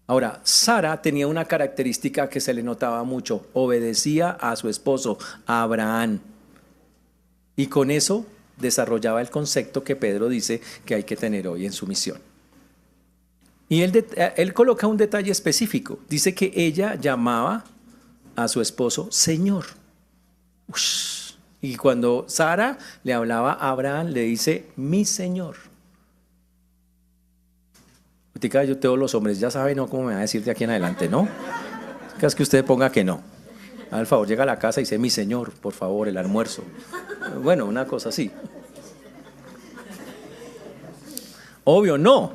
Ahora, Sara tenía una característica que se le notaba mucho, obedecía a su esposo, a Abraham. Y con eso desarrollaba el concepto que Pedro dice que hay que tener hoy en su misión. Y él coloca un detalle específico, dice que ella llamaba a su esposo Señor. Ush. Y cuando Sara le hablaba a Abraham, le dice, mi Señor. Yo, todos los hombres ya saben, ¿no? ¿Cómo me va a decir de aquí en adelante, no? Es que usted ponga que no. Al favor, llega a la casa y dice, mi Señor, por favor, el almuerzo. Bueno, una cosa así. Obvio, no.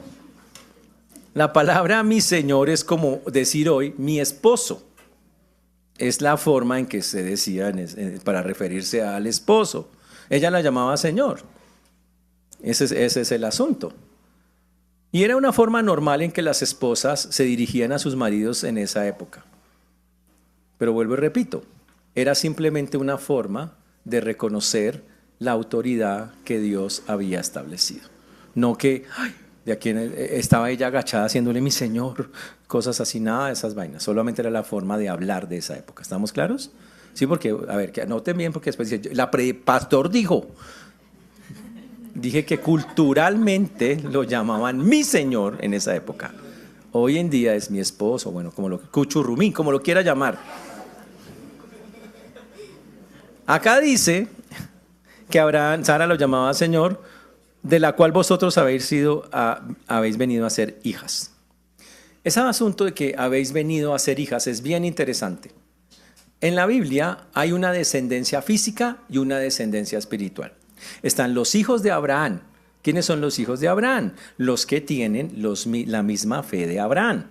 La palabra mi Señor es como decir hoy, mi esposo. Es la forma en que se decía para referirse al esposo. Ella la llamaba Señor. Ese es el asunto. Y era una forma normal en que las esposas se dirigían a sus maridos en esa época. Pero vuelvo y repito, era simplemente una forma de reconocer la autoridad que Dios había establecido. No que, de aquí estaba ella agachada haciéndole mi Señor, cosas así, nada de esas vainas. Solamente era la forma de hablar de esa época. ¿Estamos claros? Sí, porque, a ver, que anoten bien, porque después dice, pastor dijo. Dije que culturalmente lo llamaban mi Señor en esa época. Hoy en día es mi esposo, bueno, como cuchurrumín, como lo quiera llamar. Acá dice que Sara lo llamaba Señor, de la cual vosotros habéis venido a ser hijas. Ese asunto de que habéis venido a ser hijas es bien interesante. En la Biblia hay una descendencia física y una descendencia espiritual. Están los hijos de Abraham. ¿Quiénes son los hijos de Abraham? Los que tienen la misma fe de Abraham.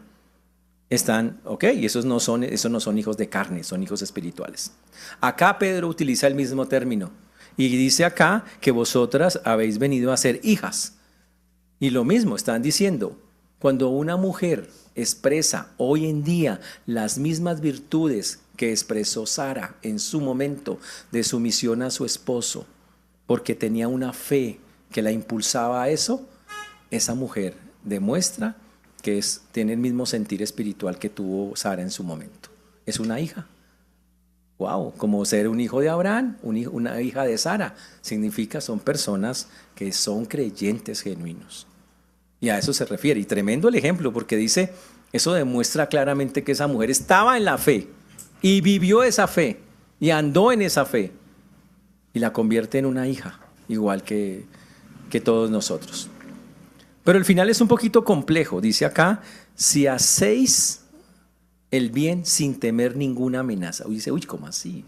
Y esos no son hijos de carne, son hijos espirituales. Acá Pedro utiliza el mismo término y dice acá que vosotras habéis venido a ser hijas. Y lo mismo están diciendo, cuando una mujer expresa hoy en día las mismas virtudes que expresó Sara en su momento de sumisión a su esposo, porque tenía una fe que la impulsaba a eso, esa mujer demuestra que tiene el mismo sentir espiritual que tuvo Sara en su momento. Es una hija. Wow, como ser un hijo de Abraham, una hija de Sara, significa son personas que son creyentes genuinos. Y a eso se refiere. Y tremendo el ejemplo, porque dice, eso demuestra claramente que esa mujer estaba en la fe y vivió esa fe y andó en esa fe y la convierte en una hija, igual que todos nosotros. Pero el final es un poquito complejo. Dice acá, si hacéis el bien sin temer ninguna amenaza. Dice, ¿cómo así?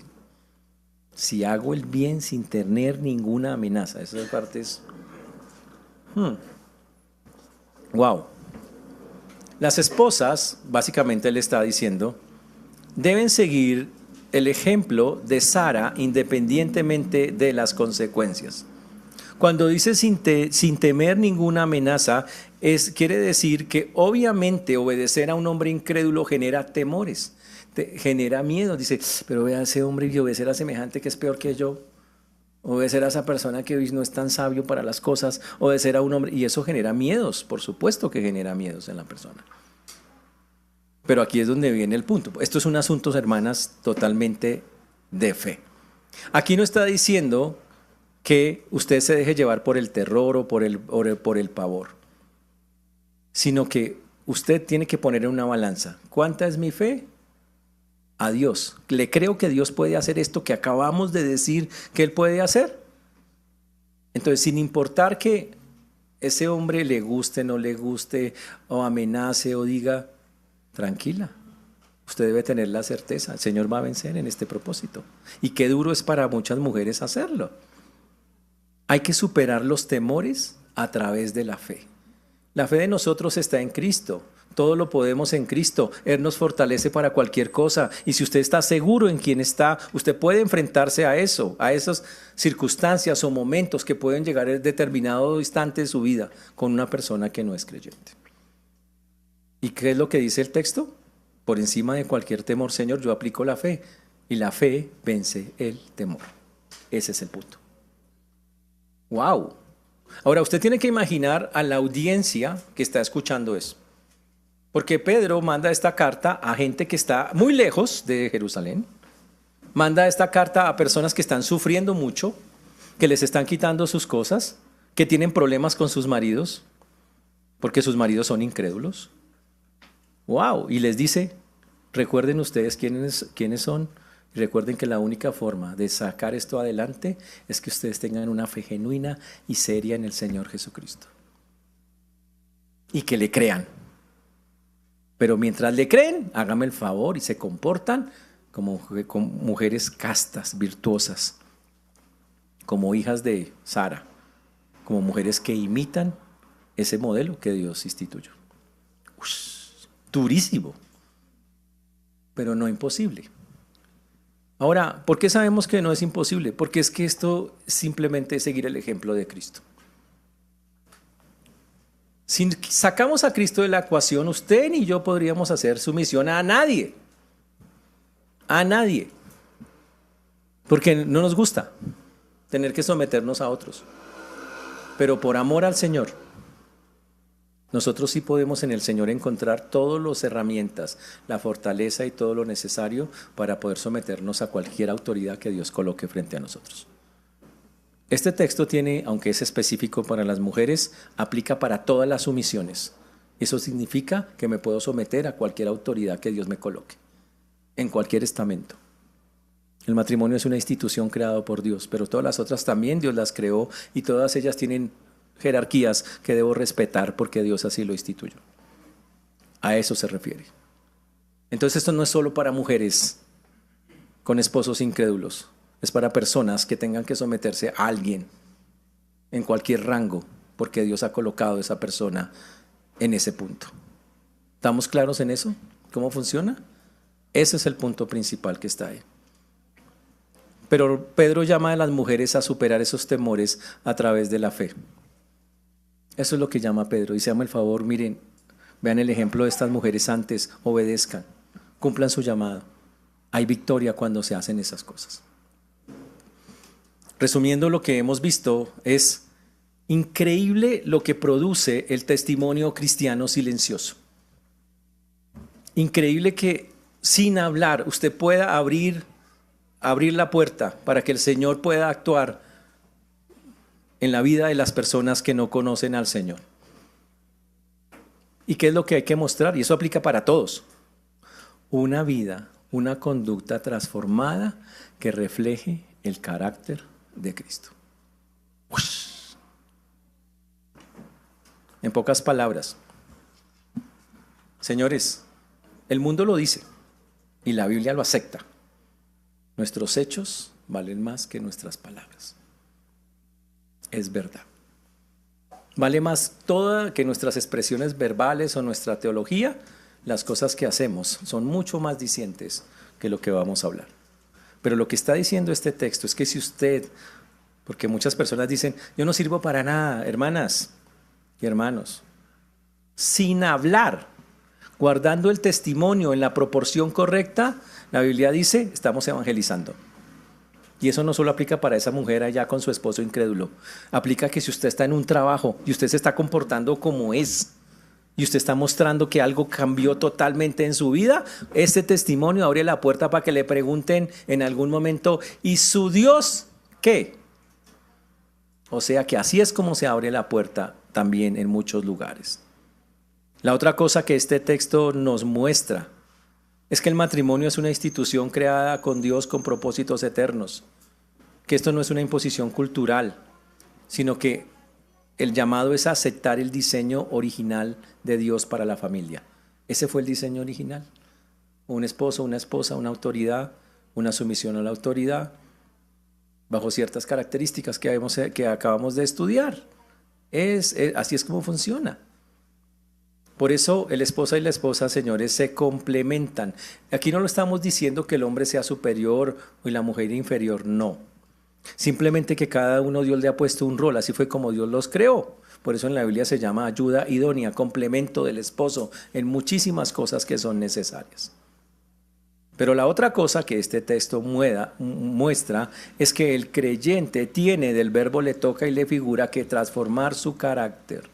Si hago el bien sin tener ninguna amenaza. Esa parte es... Wow. Las esposas, básicamente le está diciendo, deben seguir el ejemplo de Sara independientemente de las consecuencias. Cuando dice sin temer ninguna amenaza, quiere decir que obviamente obedecer a un hombre incrédulo genera temores, genera miedo. Dice, pero vea a ese hombre y obedecer a semejante que es peor que yo. Obedecer a esa persona que hoy no es tan sabio para las cosas, obedecer a un hombre, y eso genera miedos, por supuesto que genera miedos en la persona. Pero aquí es donde viene el punto. Esto es un asunto, hermanas, totalmente de fe. Aquí no está diciendo que usted se deje llevar por el terror o por el pavor, sino que usted tiene que poner en una balanza. ¿Cuánta es mi fe? A Dios. ¿Le creo que Dios puede hacer esto que acabamos de decir que Él puede hacer? Entonces, sin importar que ese hombre le guste, no le guste, o amenace o diga, tranquila, usted debe tener la certeza, el Señor va a vencer en este propósito. Y qué duro es para muchas mujeres hacerlo. Hay que superar los temores a través de la fe. La fe de nosotros está en Cristo. Todo lo podemos en Cristo. Él nos fortalece para cualquier cosa. Y si usted está seguro en quién está, usted puede enfrentarse a eso, a esas circunstancias o momentos que pueden llegar en determinado instante de su vida con una persona que no es creyente. ¿Y qué es lo que dice el texto? Por encima de cualquier temor, Señor, yo aplico la fe. Y la fe vence el temor. Ese es el punto. ¡Wow! Ahora, usted tiene que imaginar a la audiencia que está escuchando eso. Porque Pedro manda esta carta a gente que está muy lejos de Jerusalén. Manda esta carta a personas que están sufriendo mucho, que les están quitando sus cosas, que tienen problemas con sus maridos, porque sus maridos son incrédulos. ¡Wow! Y les dice, recuerden ustedes quiénes son. Y recuerden que la única forma de sacar esto adelante es que ustedes tengan una fe genuina y seria en el Señor Jesucristo. Y que le crean. Pero mientras le creen, hágame el favor y se comportan como mujeres castas, virtuosas, como hijas de Sara, como mujeres que imitan ese modelo que Dios instituyó. Durísimo, pero no imposible. Ahora, ¿por qué sabemos que no es imposible? Porque es que esto simplemente es seguir el ejemplo de Cristo. Si sacamos a Cristo de la ecuación, usted ni yo podríamos hacer sumisión a nadie. A nadie. Porque no nos gusta tener que someternos a otros. Pero por amor al Señor, nosotros sí podemos en el Señor encontrar todas las herramientas, la fortaleza y todo lo necesario para poder someternos a cualquier autoridad que Dios coloque frente a nosotros. Este texto tiene, aunque es específico para las mujeres, aplica para todas las sumisiones. Eso significa que me puedo someter a cualquier autoridad que Dios me coloque, en cualquier estamento. El matrimonio es una institución creada por Dios, pero todas las otras también Dios las creó y todas ellas tienen jerarquías que debo respetar porque Dios así lo instituyó. A eso se refiere. Entonces esto no es solo para mujeres con esposos incrédulos, es para personas que tengan que someterse a alguien en cualquier rango porque Dios ha colocado a esa persona en ese punto. ¿Estamos claros en eso? ¿Cómo funciona? Ese es el punto principal que está ahí. Pero Pedro llama a las mujeres a superar esos temores a través de la fe. Eso es lo que llama Pedro. Dice, hazme el favor, miren, vean el ejemplo de estas mujeres antes, obedezcan, cumplan su llamado. Hay victoria cuando se hacen esas cosas. resumiendo lo que hemos visto, es increíble lo que produce el testimonio cristiano silencioso. Increíble que sin hablar usted pueda abrir la puerta para que el Señor pueda actuar en la vida de las personas que no conocen al Señor. ¿Y qué es lo que hay que mostrar? Y eso aplica para todos. Una vida, una conducta transformada que refleje el carácter de Cristo. En pocas palabras, señores, el mundo lo dice y la Biblia lo acepta. Nuestros hechos valen más que nuestras palabras. Es verdad. Vale más toda que nuestras expresiones verbales o nuestra teología. Las cosas que hacemos son mucho más dicientes que lo que vamos a hablar. Pero lo que está diciendo este texto es que si usted, porque muchas personas dicen, yo no sirvo para nada, hermanas y hermanos, sin hablar, guardando el testimonio en la proporción correcta, la Biblia dice, estamos evangelizando. Y eso no solo aplica para esa mujer allá con su esposo incrédulo. Aplica que si usted está en un trabajo y usted se está comportando como es, y usted está mostrando que algo cambió totalmente en su vida, este testimonio abre la puerta para que le pregunten en algún momento, ¿y su Dios qué? O sea que así es como se abre la puerta también en muchos lugares. La otra cosa que este texto nos muestra es que el matrimonio es una institución creada con Dios con propósitos eternos, que esto no es una imposición cultural, sino que el llamado es a aceptar el diseño original de Dios para la familia. Ese fue el diseño original. Un esposo, una esposa, una autoridad, una sumisión a la autoridad, bajo ciertas características que acabamos de estudiar. Así es como funciona. Por eso el esposo y la esposa, señores, se complementan. Aquí no lo estamos diciendo que el hombre sea superior y la mujer inferior, no. Simplemente que cada uno Dios le ha puesto un rol, así fue como Dios los creó. Por eso en la Biblia se llama ayuda idónea, complemento del esposo en muchísimas cosas que son necesarias. Pero la otra cosa que este texto muestra es que el creyente tiene, del verbo le toca y le figura, que transformar su carácter.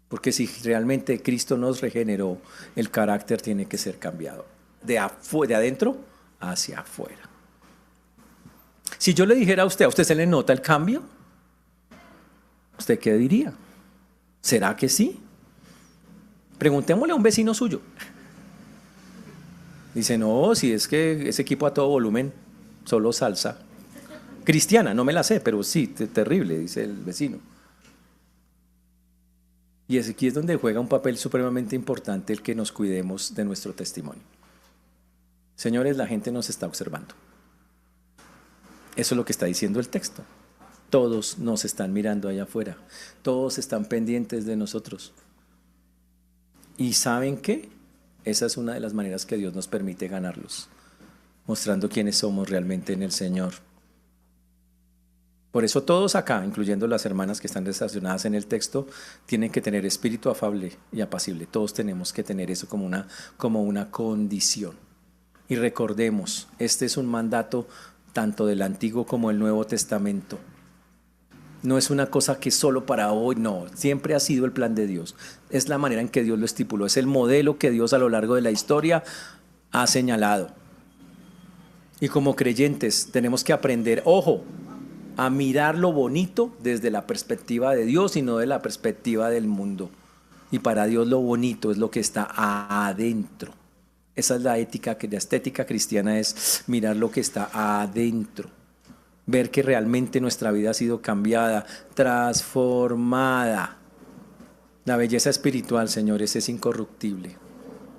Porque si realmente Cristo nos regeneró, el carácter tiene que ser cambiado. De adentro hacia afuera. Si yo le dijera a usted se le nota el cambio? ¿Usted qué diría? ¿Será que sí? Preguntémosle a un vecino suyo. Dice, no, si es que ese equipo a todo volumen, solo salsa. Cristiana, no me la sé, pero sí, terrible, dice el vecino. Y aquí es donde juega un papel supremamente importante el que nos cuidemos de nuestro testimonio. Señores, la gente nos está observando. Eso es lo que está diciendo el texto. Todos nos están mirando allá afuera. Todos están pendientes de nosotros. ¿Y saben qué? Esa es una de las maneras que Dios nos permite ganarlos, mostrando quiénes somos realmente en el Señor. Por eso todos acá, incluyendo las hermanas que están relacionadas en el texto, tienen que tener espíritu afable y apacible. Todos tenemos que tener eso como una condición. Y recordemos, este es un mandato tanto del Antiguo como del Nuevo Testamento. No es una cosa que solo para hoy, no. Siempre ha sido el plan de Dios. Es la manera en que Dios lo estipuló. Es el modelo que Dios a lo largo de la historia ha señalado. Y como creyentes tenemos que aprender, ojo, a mirar lo bonito desde la perspectiva de Dios y no de la perspectiva del mundo. Y para Dios lo bonito es lo que está adentro. Esa es la estética cristiana, es mirar lo que está adentro. Ver que realmente nuestra vida ha sido cambiada, transformada. La belleza espiritual, señores, es incorruptible.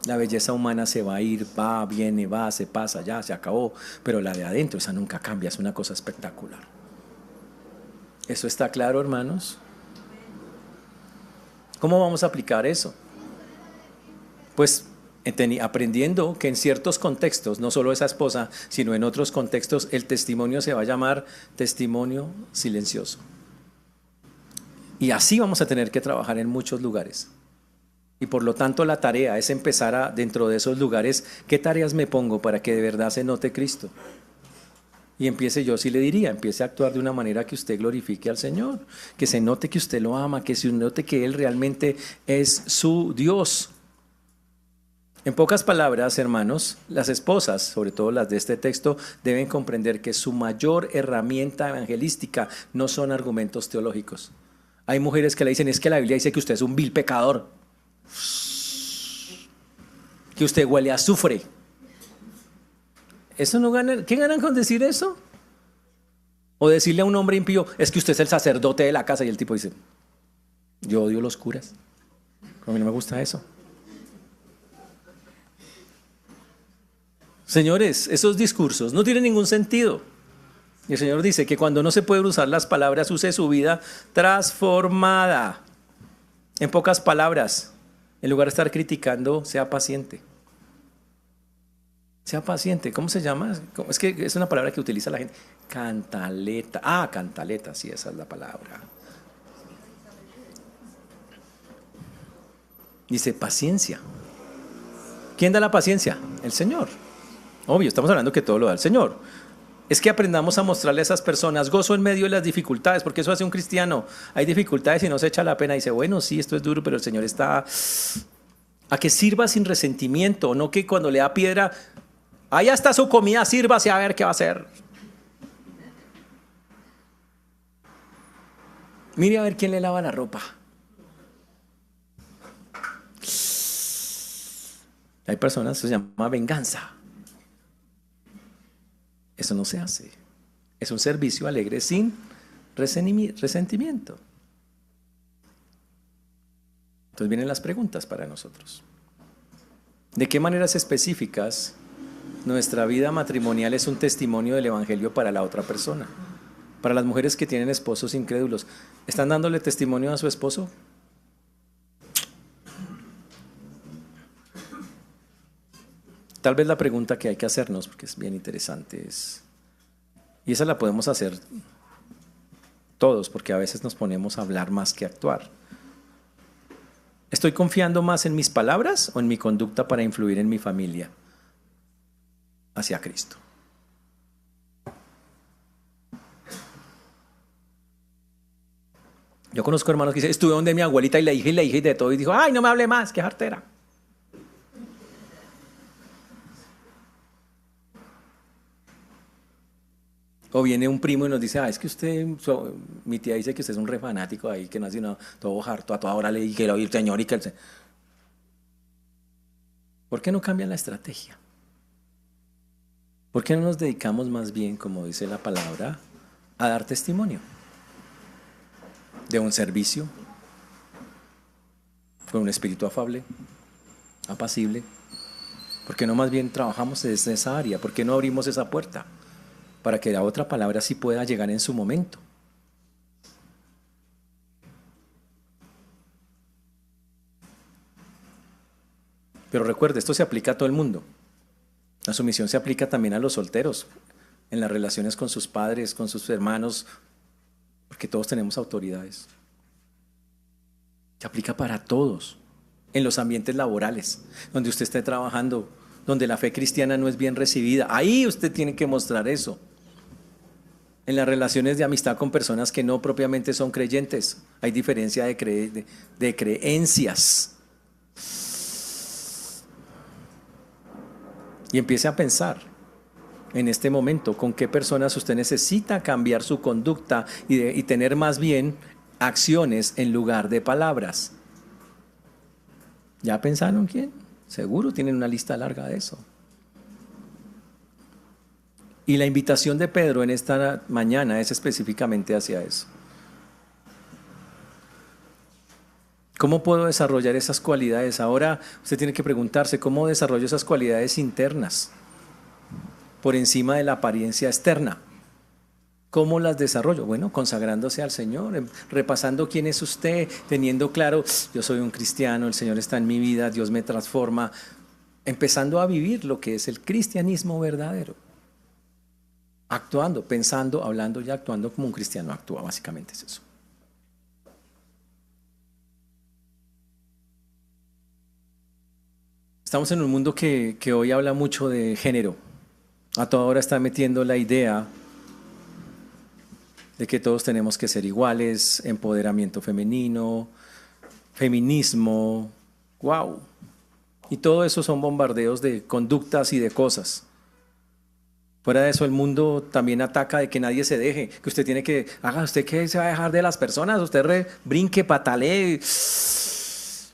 La belleza humana se va a ir, va, viene, va, se pasa, ya, se acabó. Pero la de adentro, esa nunca cambia, es una cosa espectacular. ¿Eso está claro, hermanos? ¿Cómo vamos a aplicar eso? Pues aprendiendo que en ciertos contextos, no solo esa esposa, sino en otros contextos, el testimonio se va a llamar testimonio silencioso. Y así vamos a tener que trabajar en muchos lugares. Y por lo tanto la tarea es empezar dentro de esos lugares, ¿qué tareas me pongo para que de verdad se note Cristo? Y empiece, yo sí le diría, empiece a actuar de una manera que usted glorifique al Señor, que se note que usted lo ama, que se note que Él realmente es su Dios. En pocas palabras, hermanos, las esposas, sobre todo las de este texto, deben comprender que su mayor herramienta evangelística no son argumentos teológicos. Hay mujeres que le dicen, es que la Biblia dice que usted es un vil pecador, que usted huele a azufre. ¿Eso no gana? ¿Qué ganan con decir eso? O decirle a un hombre impío, es que usted es el sacerdote de la casa, y el tipo dice, yo odio los curas, a mí no me gusta eso. Señores, esos discursos no tienen ningún sentido. Y el Señor dice que cuando no se pueden usar las palabras, use su vida transformada. En pocas palabras, en lugar de estar criticando, sea paciente. Sea paciente. ¿Cómo se llama? Es que es una palabra que utiliza la gente. Cantaleta. Ah, cantaleta, sí, esa es la palabra. Dice paciencia. ¿Quién da la paciencia? El Señor. Obvio, estamos hablando que todo lo da el Señor. Es que aprendamos a mostrarle a esas personas gozo en medio de las dificultades, porque eso hace un cristiano. Hay dificultades y no se echa la pena y dice, bueno, sí, esto es duro, pero el Señor está... A que sirva sin resentimiento, no que cuando le da piedra, allá está su comida, sírvase a ver qué va a hacer. Mire a ver quién le lava la ropa. Hay personas que se llama venganza. Eso no se hace. Es un servicio alegre sin resentimiento. Entonces vienen las preguntas para nosotros. ¿De qué maneras específicas nuestra vida matrimonial es un testimonio del Evangelio para la otra persona? Para las mujeres que tienen esposos incrédulos, ¿están dándole testimonio a su esposo? Tal vez la pregunta que hay que hacernos, porque es bien interesante, y esa la podemos hacer todos, porque a veces nos ponemos a hablar más que a actuar. ¿Estoy confiando más en mis palabras o en mi conducta para influir en mi familia hacia Cristo? Yo conozco hermanos que dicen, estuve donde mi abuelita y le dije de todo, y dijo, ay, no me hable más, qué jartera. O viene un primo y nos dice, es que usted, mi tía dice que usted es un re fanático ahí, que no hace nada, todo harto, a toda hora le dije, el Señor y que el Señor. ¿Por qué no cambian la estrategia? ¿Por qué no nos dedicamos más bien, como dice la palabra, a dar testimonio de un servicio con un espíritu afable, apacible? ¿Por qué no más bien trabajamos desde esa área? ¿Por qué no abrimos esa puerta? Para que la otra palabra sí pueda llegar en su momento. Pero recuerde, esto se aplica a todo el mundo. La sumisión se aplica también a los solteros, en las relaciones con sus padres, con sus hermanos, porque todos tenemos autoridades. Se aplica para todos, en los ambientes laborales, donde usted esté trabajando, donde la fe cristiana no es bien recibida. Ahí usted tiene que mostrar eso. En las relaciones de amistad con personas que no propiamente son creyentes, hay diferencia de creencias. Y empiece a pensar en este momento con qué personas usted necesita cambiar su conducta y tener más bien acciones en lugar de palabras. ¿Ya pensaron quién? Seguro tienen una lista larga de eso. Y la invitación de Pedro en esta mañana es específicamente hacia eso. ¿Cómo puedo desarrollar esas cualidades? Ahora usted tiene que preguntarse, ¿cómo desarrollo esas cualidades internas por encima de la apariencia externa? ¿Cómo las desarrollo? Bueno, consagrándose al Señor, repasando quién es usted, teniendo claro, yo soy un cristiano, el Señor está en mi vida, Dios me transforma, empezando a vivir lo que es el cristianismo verdadero. Actuando, pensando, hablando y actuando como un cristiano actúa, básicamente es eso. Estamos en un mundo que hoy habla mucho de género. A toda hora está metiendo la idea de que todos tenemos que ser iguales, empoderamiento femenino, feminismo, wow. Y todo eso son bombardeos de conductas y de cosas. Fuera de eso, el mundo también ataca de que nadie se deje, que usted tiene que, haga usted que se va a dejar de las personas, usted brinque, patalee.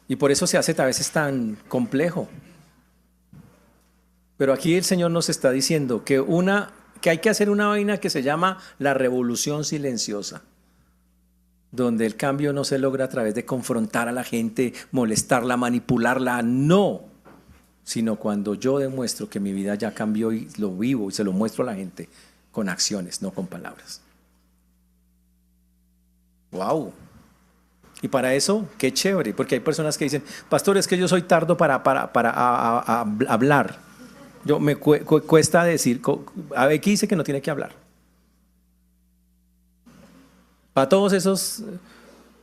Y por eso se hace a veces tan complejo. Pero aquí el Señor nos está diciendo que hay que hacer una vaina que se llama la revolución silenciosa, donde el cambio no se logra a través de confrontar a la gente, molestarla, manipularla, no, sino cuando yo demuestro que mi vida ya cambió y lo vivo y se lo muestro a la gente con acciones, no con palabras. ¡Wow! Y para eso, qué chévere, porque hay personas que dicen, pastor, es que yo soy tardo para hablar. Me cuesta decir, a ver, aquí dice que no tiene que hablar. Para todos esos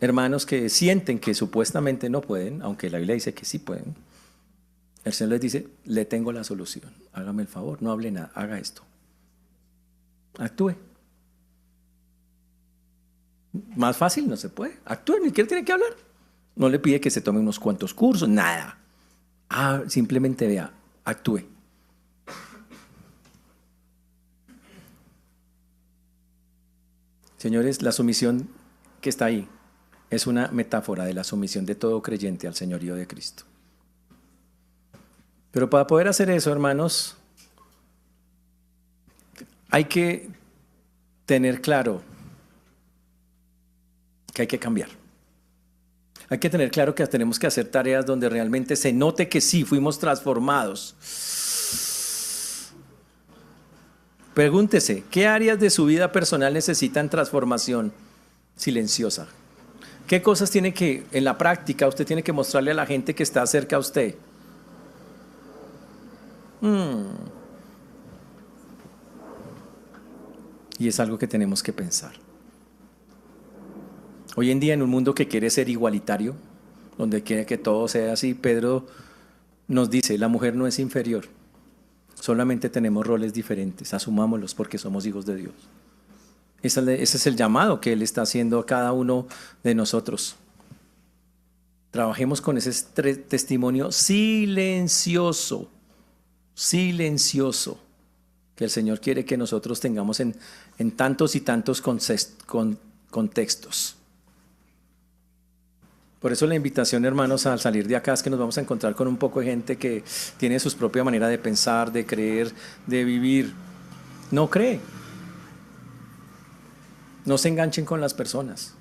hermanos que sienten que supuestamente no pueden, aunque la Biblia dice que sí pueden, el Señor les dice, le tengo la solución. Hágame el favor, no hable nada, haga esto. Actúe. Más fácil no se puede. Actúe, ni siquiera tiene que hablar. No le pide que se tome unos cuantos cursos, nada. Simplemente vea, actúe. Señores, la sumisión que está ahí es una metáfora de la sumisión de todo creyente al señorío de Cristo. Pero para poder hacer eso, hermanos, hay que tener claro que hay que cambiar. Hay que tener claro que tenemos que hacer tareas donde realmente se note que sí, fuimos transformados. Pregúntese, ¿qué áreas de su vida personal necesitan transformación silenciosa? ¿Qué cosas tiene que, en la práctica, usted tiene que mostrarle a la gente que está cerca a usted? Y es algo que tenemos que pensar. Hoy en día, en un mundo que quiere ser igualitario, donde quiere que todo sea así, Pedro nos dice, la mujer no es inferior. Solamente tenemos roles diferentes, asumámoslos porque somos hijos de Dios. Ese es el llamado que Él está haciendo a cada uno de nosotros. Trabajemos con ese testimonio silencioso, que el Señor quiere que nosotros tengamos en tantos y tantos contextos. Por eso la invitación, hermanos, al salir de acá es que nos vamos a encontrar con un poco de gente que tiene su propia manera de pensar, de creer, de vivir. No cree. No se enganchen con las personas.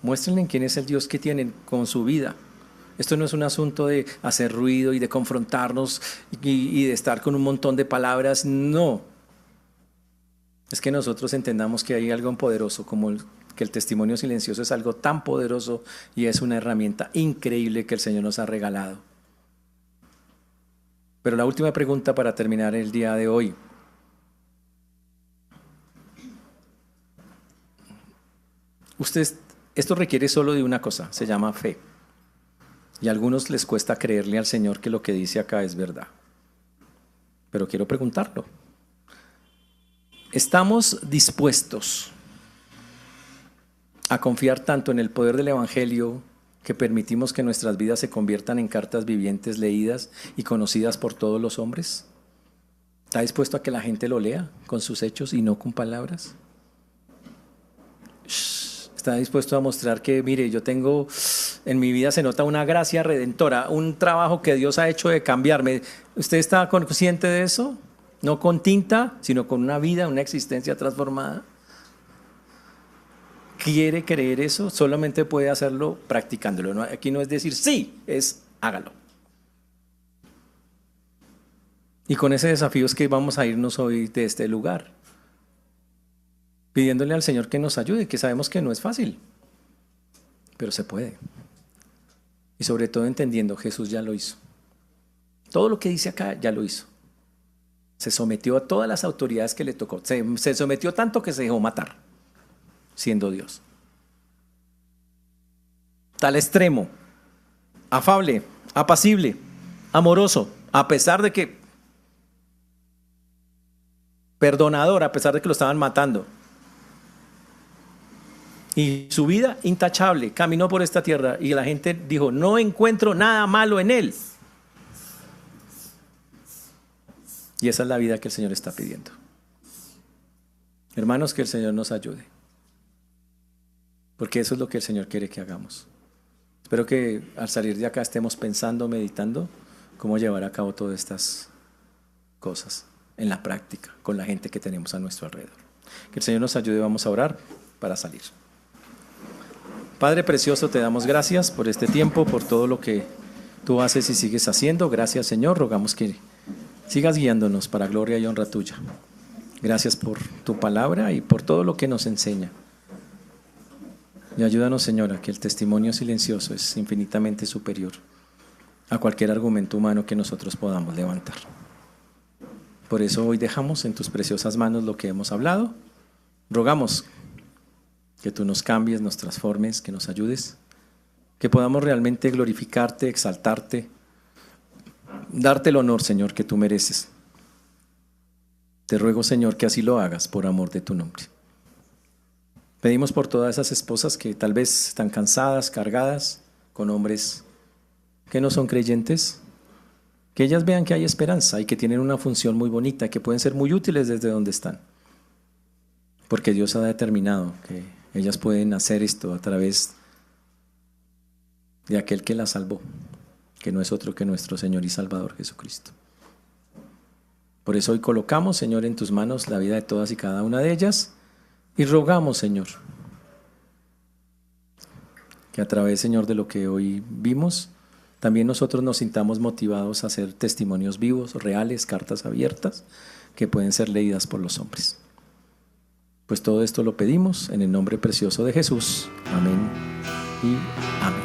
Muéstrenle quién es el Dios que tienen con su vida. Esto no es un asunto de hacer ruido y de confrontarnos y de estar con un montón de palabras. No. Es que nosotros entendamos que hay algo poderoso como que el testimonio silencioso es algo tan poderoso y es una herramienta increíble que el Señor nos ha regalado. Pero la última pregunta para terminar el día de hoy. Esto requiere solo de una cosa, se llama fe. Y a algunos les cuesta creerle al Señor que lo que dice acá es verdad. Pero quiero preguntarlo. ¿Estamos dispuestos a confiar tanto en el poder del Evangelio que permitimos que nuestras vidas se conviertan en cartas vivientes leídas y conocidas por todos los hombres? ¿Está dispuesto a que la gente lo lea con sus hechos y no con palabras? ¿Está dispuesto a mostrar que, mire, yo tengo, en mi vida se nota una gracia redentora, un trabajo que Dios ha hecho de cambiarme? ¿Usted está consciente de eso? No con tinta, sino con una vida, una existencia transformada. ¿Quiere creer eso? Solamente puede hacerlo practicándolo. Aquí no es decir sí, es hágalo. Y con ese desafío es que vamos a irnos hoy de este lugar, pidiéndole al Señor que nos ayude, que sabemos que no es fácil, pero se puede. Y sobre todo entendiendo, Jesús ya lo hizo. Todo lo que dice acá ya lo hizo. Se sometió a todas las autoridades que le tocó. Se sometió tanto que se dejó matar, siendo Dios. Tal extremo, afable, apacible, amoroso, a pesar de que, perdonador, a pesar de que lo estaban matando. Y su vida intachable, caminó por esta tierra y la gente dijo, no encuentro nada malo en él. Y esa es la vida que el Señor está pidiendo. Hermanos, que el Señor nos ayude. Porque eso es lo que el Señor quiere que hagamos. Espero que al salir de acá estemos pensando, meditando cómo llevar a cabo todas estas cosas en la práctica, con la gente que tenemos a nuestro alrededor. Que el Señor nos ayude, vamos a orar para salir. Padre precioso, te damos gracias por este tiempo, por todo lo que tú haces y sigues haciendo. Gracias, Señor, rogamos que sigas guiándonos para gloria y honra tuya. Gracias por tu palabra y por todo lo que nos enseña. Y ayúdanos, Señor, a que el testimonio silencioso es infinitamente superior a cualquier argumento humano que nosotros podamos levantar. Por eso hoy dejamos en tus preciosas manos lo que hemos hablado. Rogamos que tú nos cambies, nos transformes, que nos ayudes, que podamos realmente glorificarte, exaltarte, darte el honor, Señor, que tú mereces. Te ruego, Señor, que así lo hagas por amor de tu nombre. Pedimos por todas esas esposas que tal vez están cansadas, cargadas, con hombres que no son creyentes, que ellas vean que hay esperanza y que tienen una función muy bonita, que pueden ser muy útiles desde donde están. Porque Dios ha determinado que ellas pueden hacer esto a través de aquel que las salvó, que no es otro que nuestro Señor y Salvador Jesucristo. Por eso hoy colocamos, Señor, en tus manos la vida de todas y cada una de ellas y rogamos, Señor, que a través, Señor, de lo que hoy vimos, también nosotros nos sintamos motivados a hacer testimonios vivos, reales, cartas abiertas, que pueden ser leídas por los hombres. Pues todo esto lo pedimos en el nombre precioso de Jesús. Amén y amén.